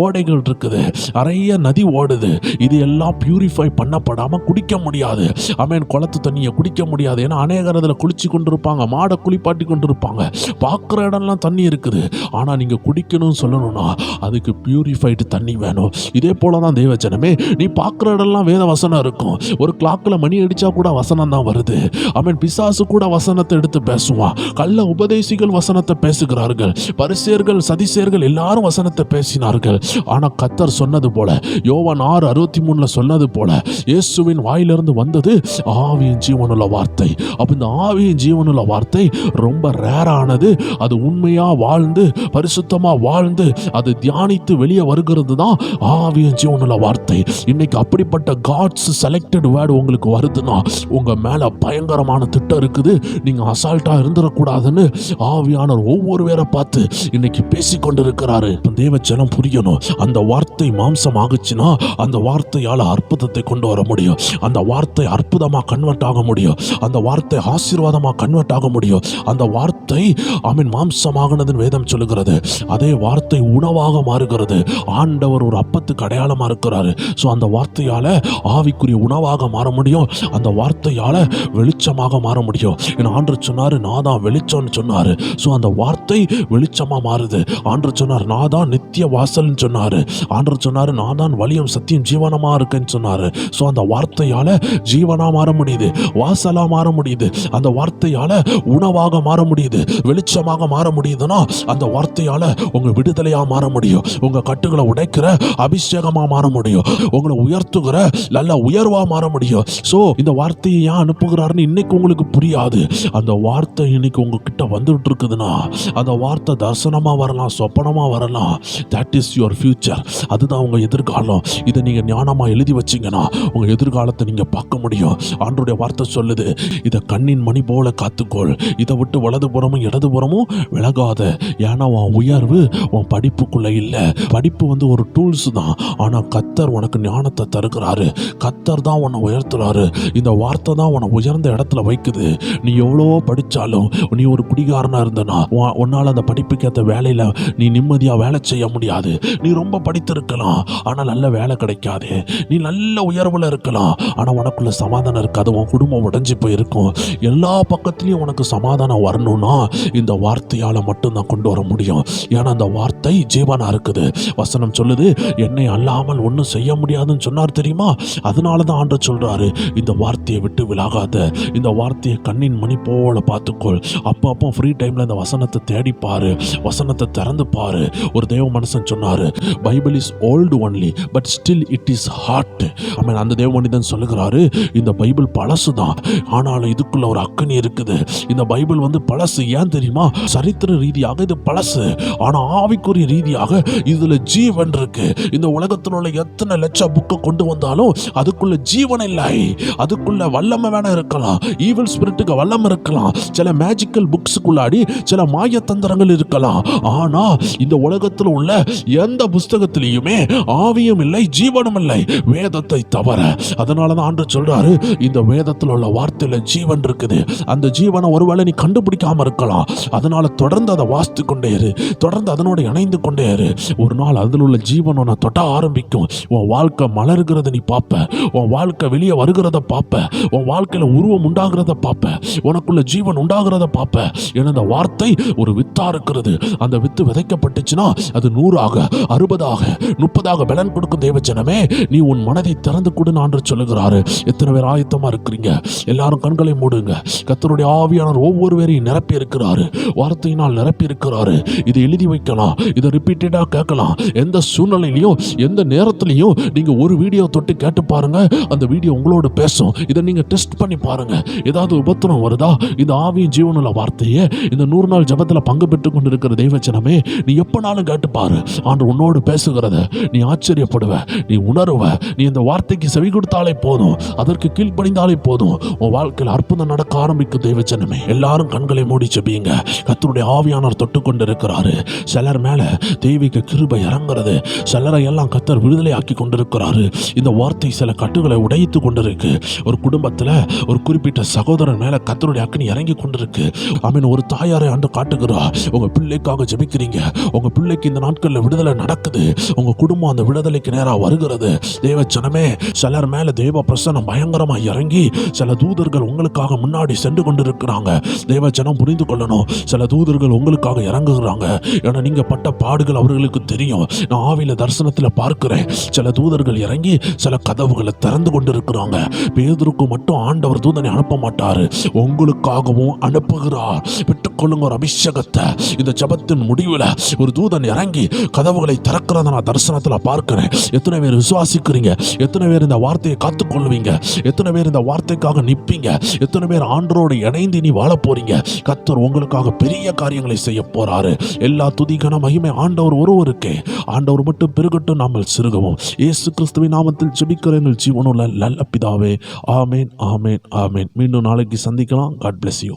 ஓடைகள் இருக்குது, நிறைய நதி ஓடுது. இது எல்லாம் பியூரிஃபை பண்ணப்படாம குடிக்க முடியாது. குளத்து தண்ணியை குடிக்க முடியாது. ஏன்னா அநேகர் அதில் குளிச்சு கொண்டிருப்பாங்க, மாடை குளிப்பாட்டி கொண்டிருப்பாங்க. பார்க்குற இடம்லாம் தண்ணி இருக்குது. ஆனால் நீங்கள் குடிக்கணும்னு சொல்லணும்னா அதுக்கு பியூரிஃபைடு தண்ணி வேணும். இதே போல தான் தேவஜனமே, நீ பார்க்குற இடம்லாம் வேத வசனம் இருக்கும். ஒரு கிளாக்கில் மணி அடித்தா கூட வசனம் தான் வருது. பிசாசு கூட வசனத்தை எடுத்து பேசுவான். கள்ள உபதேசிகள் வசனத்தை பேசுகிறார்கள். பரிசேயர்கள், சதிசேயர்கள் எல்லாரும் வசனத்தை பேசினார்கள். ஆனால் கர்த்தர் சொன்னது போல, யோவான் 6:63 சொன்னது போல, இயேசுவின் வாயிலிருந்து வந்தது ஆவியின் ஜீவனுள்ள வார்த்தை. அப்ப இந்த ஆவியின் ஜீவனுள்ள வார்த்தை ரொம்ப ரேரானது. அது உண்மையா வாழ்ந்து, பரிசுத்தமா வாழ்ந்து, அது தியானித்து வெளியே வருகிறது தான் ஆவியின் ஜீவனுள்ள வார்த்தை. இன்னைக்கு அப்படிப்பட்ட காட்ஸ் செலக்டட் வேர்டு உங்களுக்கு வருதுன்னா உங்க மேல பயங்கரமான திட்டம் இருக்குது. நீங்க அசால்ட்டா இருந்துடக்கூடாதுன்னு ஆவியானவர் ஒவ்வொரு பேரை பார்த்து இன்னைக்கு பேசிக்கொண்டிருக்கிறாரு. தேவச்சனம் புரியணும். அந்த வார்த்தை மாம்சம் ஆகுச்சுன்னா அந்த வார்த்தையால அற்புதத்தை கொண்டு வர முடியும். அந்த வார்த்தை அற்புதமா கன்வெர்ட் ஆக முடியும். அந்த வார்த்தை ஆசீர்வாதமா கன்வெர்ட் ஆக முடியும். அந்த வார்த்தை மாம்சமாகனதுன்னு வேதம் சொல்லுகிறது. அதே வார்த்தை உணவாக மாறுகிறது. ஆண்டவர் ஒரு அப்பத்துக்கு அடையாளமா இருக்கிறாரு. ஸோ அந்த வார்த்தையால ஆவிக்குரிய உணவாக மாற முடியும். அந்த வார்த்தையால வெளிச்சமாக மாற முடியும். ஆண்டவர் சொன்னாரு, நான் தான் வெளிச்சம்னு சொன்னாரு. ஸோ அந்த வார்த்தை வெளிச்சமா மாறுது. ஆண்டவர் சொன்னார், நான் தான் நித்திய வாசல்னு சொன்னாரு. ஆண்டவர் சொன்னாரு, நான் தான் வழியும் சத்தியம் ஜீவனமா இருக்கேன்னு சொன்னாரு. ஸோ அந்த வார்த்தையால ஜீவனா மாற முடியுது, வாசலா மாற முடியுது. அந்த வார்த்தையால உணவாக மாற முடியுது, வெளிச்சமாக மாற முடியுதுன்னா அந்த வார்த்தையால உங்க விடுதலையா மாற முடியும். உங்க கட்டுகளை உடைக்கிற அபிஷேகமா மாற முடியும். உங்களை உயர்த்துகிற நல்ல உயர்வா மாற முடியும். சோ இந்த வார்த்தையை ஏன் அனுப்புகிறாருன்னு இன்னைக்கு உங்களுக்கு புரியாது. அந்த வார்த்தை இன்னைக்கு உங்ககிட்ட வந்துட்டு இருக்குதுன்னா அந்த வார்த்தை தரிசனமா வரலாம், சொப்பனமா வரலாம். That is your future. அதுதான் உங்க எதிர்காலம். இதை நீங்க ஞானமா எழுதி வச்சீங்கன்னா உங்க எதிர்காலத்தை நீங்க பார்க்க முடியும். ஆண்டவருடைய வார்த்தை சொல்லுது, இதை கண்ணின் மணி போல காத்துக்கொள், இதை விட்டு வலதுபுறமும் இடதுபுறமும் விலகாத. ஏன்னா உன் உயர்வு உன் படிப்புக்குள்ள இல்ல. படிப்பு ஒரு டூல்ஸ் தான். ஆனா கர்த்தர் உனக்கு ஞானத்தை தருகிறாரு. கர்த்தர் தான் உன்னை உயர்த்துறாரு. இந்த வார்த்தை தான் உன்னை உயர்ந்த இடத்துல வைக்குது. நீ எவ்வளவோ படிச்சாலும், நீ ஒரு குடிகாரனா இருந்தனா உன்னால அந்த படிப்புக்கேற்ற வேலையில நீ நிம்மதியா வேலை செய்ய முடியாது. நீ ரொம்ப படித்திருக்கலாம், ஆனா நல்ல வேலை கிடைக்காது. நீ நல்ல உயர்வுல இருக்கலாம், ஆனா உனக்குள்ள சமாதானம் இருக்காது. உன் குடும்பம் உடைஞ்சு போயிருக்கும். எல்லா பக்கத்திலையும் உனக்கு சமாதானம் வரணும்னா இந்த வார்த்தையால மட்டும்தான் கொண்டு வர முடியும். ஏன்னா அந்த வார்த்தை ஜீவனா இருக்குது. வசனம் சொல்லுது, என்னை அல்லாமல் ஒன்றும் செய்ய முடியாதுன்னு சொன்னார் தெரியுமா? அதனாலதான் ஆண்டவர் சொல்றாரு, இந்த வார்த்தையை விட்டு விலகாத, இந்த வார்த்தையை கண்ணின் மணி போல பார்த்துக்கொள். அப்போ ஃப்ரீ டைம்ல இந்த வசனத்தை தேடி பாரு, வசனத்தை திறந்து பாரு. ஒரு தேவ மனுஷன் சொன்னாரு, Bible is old only but still it is hot. அந்த தேவ மனிதன் சொல்லுகிறாரு, இந்த பைபிள் பழசுதான், ஆனாலும் இதுக்குள்ள ஒரு அக்கனி இருக்குது. இந்த பைபிள் பழசு. ஏன் தெரியுமா? சரித்திர ரீதியாக இது பழசு, ஆனா ஆவிக்குரிய ரீதியாக இதுல ஜீவன் இருக்கு. இந்த உலகத்தில் உள்ள எத்தனை லட்சம் புக்கை கொண்டு வந்தாலும் அதுக்குள்ள ஜீவன் இல்லை. அதுக்குள்ள வல்லமை வேணா இருக்கலாம், ஈவில் ஸ்பிரிட்டுக்கு வல்லமை இருக்கலாம், சில மேஜிக்கல் புக்ஸுக்குள்ளாடி சில மாய தந்திரங்கள் இருக்கலாம். ஆனா இந்த உலகத்தில் உள்ள எந்த புஸ்தகத்திலையுமே ஆவியும் இல்லை, ஜீவனும் இல்லை, வேதத்தை தவிர. அதனாலதான் ஆண்டவர் சொல்றாரு, இந்த வேதத்தில் உள்ள வார்த்தையில ஜீவன் இருக்குது. அந்த ஜீவனை ஒருவேளை நீ கண்டுபிடிக்காம இருக்கலாம். அதனால தொடர்ந்து அதை வாசித்து கொண்டே இரு, தொடர்ந்து அதனோட இணைந்து கொண்டே இரு. ஒரு நாள் அதில் உள்ள ஜீவன் உன்னை தொட்ட ஆரம்பிக்கும். உன் வாழ்க்கை மலர்கிறத நீ பார்ப்ப, உன் வாழ்க்கை வெளியே வருகிறத பார்ப்ப, உன் வாழ்க்கையில உருவம் உண்டாகிறத பார்ப்ப, உனக்குள்ள ஜீவன் உண்டாகிறத பார்ப்ப. ஏன்னா அந்த வார்த்தை ஒரு வித்தா இருக்கிறது. அந்த வித்து விதைக்கப்பட்டுச்சுன்னா அது 100ஆக 60ஆக 30ஆக பலன் கொடுக்கும். தேவஜனமே, நீ உன் மனதை திறந்து கொடு ஆண்டவர் சொல்லுகிறாரு. எத்தனை பேர் ஆயத்தமா இருக்கிறீங்க? எல்லாரும் கண்களை மூடுங்க. கர்த்தருடைய ஆவியானவர் ஒவ்வொருவரையும் நிரப்பி இருக்கிறாரு, வார்த்தையினால் நிரப்பி இருக்கிறாரு. இதை எழுதி வைக்கலாம், இதை ரிப்பீட்டடா கேட்கலாம். எந்த சூழ்நிலையிலையும் எந்த நேரத்திலையும் நீங்க ஒரு வீடியோ தொட்டு கேட்டு பாருங்க, அந்த வீடியோ உங்களோட பேசும். இதை நீங்க டெஸ்ட் பண்ணி பாருங்க. ஏதாவது உபத்திரம் வருதா? இந்த ஆவியின் ஜீவனுள்ள வார்த்தையே இந்த 100 நாள் ஜபத்துல பங்கு பெற்றுக் கொண்டிருக்கிற தெய்வச்சனமே, நீ எப்பனாலும் கேட்டு பாரு. ஆண்டு உன்னோடு பேசுகிறத நீ ஆச்சரியப்படுவ, நீ உணர்வ. நீ இந்த வார்த்தைக்கு செவி கொடுத்தாலே போதும், அதற்கு கீழ்ப்படிந்தாலே போதும், உன் வாழ்க்கையில் அற்புதம் நடக்க ஆரம்பிக்கும். தெய்வச்சனமே, எல்லாரும் கண்களை மூடி ஜெபிங்க. கர்த்தருடைய ஆவியானவர் தொட்டு கொண்டிருக்கிறாரு. சிலர் மேல தெய்வீக கிருபை இறங்குறது, சிலரை எல்லாம் கர்த்தர் விடுதலை ஆக்கி கொண்டிருக்கிறாரு. இந்த வார்த்தை சில கட்டுகளை உடைத்து கொண்டிருக்கு. ஒரு குடும்பத்துல ஒரு குறிப்பிட்ட சகோதரன் மேல கர்த்தருடைய அக்கினி இறங்கி கொண்டிருக்கு. ஒரு தாயாரை ஆண்டு காட்டுகிறார். உங்க பிள்ளைக்காக ஜெபிக்கிறீங்க, உங்க பிள்ளைக்கு இந்த நாட்கள்ல விடுதலை நடக்குது, உங்க குடும்பம் அந்த விடுதலைக்கு நேரா வருகிறது. தேவச்சனமே, சிலர் மேல தேவ பிரசன்னம் பயங்கரமா இறங்கி சில தூதர்கள் உங்களுக்காக முன்னாடி சென்று கொண்டிருக்கிறாங்க. தேவச்சனம் புரிந்து கொள்ளணும், சில தூதர்கள் உங்களுக்காக இறங்குகிறாங்க. ஏன்னா நீங்க பட்ட பாடுகள் அவர்களுக்கு தெரியும். நான் ஆவியில தரிசனத்துல பார்க்கிறேன், சில தூதர்கள் இறங்கி சில கதவுகளை திறந்து கொண்டிருக்கிறாங்க. பேதுருக்கு மட்டும் ஆண்டவர் தூதனை அனுப்ப மாட்டாரு, உங்களுக்காகவும் அனுப்புகிறார். பெற்றுக்கொள்ளுங்க ஒரு அபிஷேகத்தை. இந்த ஜபத்தின் முடிவில் ஒரு தூதன் இறங்கி கதவுகளை திறக்கிறத நான் தரிசனத்துல பார்க்கிறேன். எத்தனை பேர் விசுவாசிக்கிறீங்க? எத்தனை பேர் இந்த வார்த்தையை காத்துக்கொள்வீங்க? எத்தனை பேர் இந்த வார்த்தைக்காக நிற்பீங்க? எத்தனை பேர் ஆண்டவரோடு இணைந்து நீ வாழ போறீங்க? கர்த்தர் உங்களுக்காக பெரிய காரியங்களை செய்ய போறாரு. எல்லா துதிக்கான மகிமை ஆண்டவர் ஒருவருக்கே. ஆண்டவர் மட்டும் பெருகட்டும், நாமல் சிறுகவும். இயேசு கிறிஸ்துவின் நாமத்தில் ஜெபிக்கிற எங்கள் ஜீவனுள்ள நல்ல பிதாவே, ஆமேன், ஆமேன், ஆமேன். மீண்டும் நாளைக்கு சந்திக்கலாம். God bless you.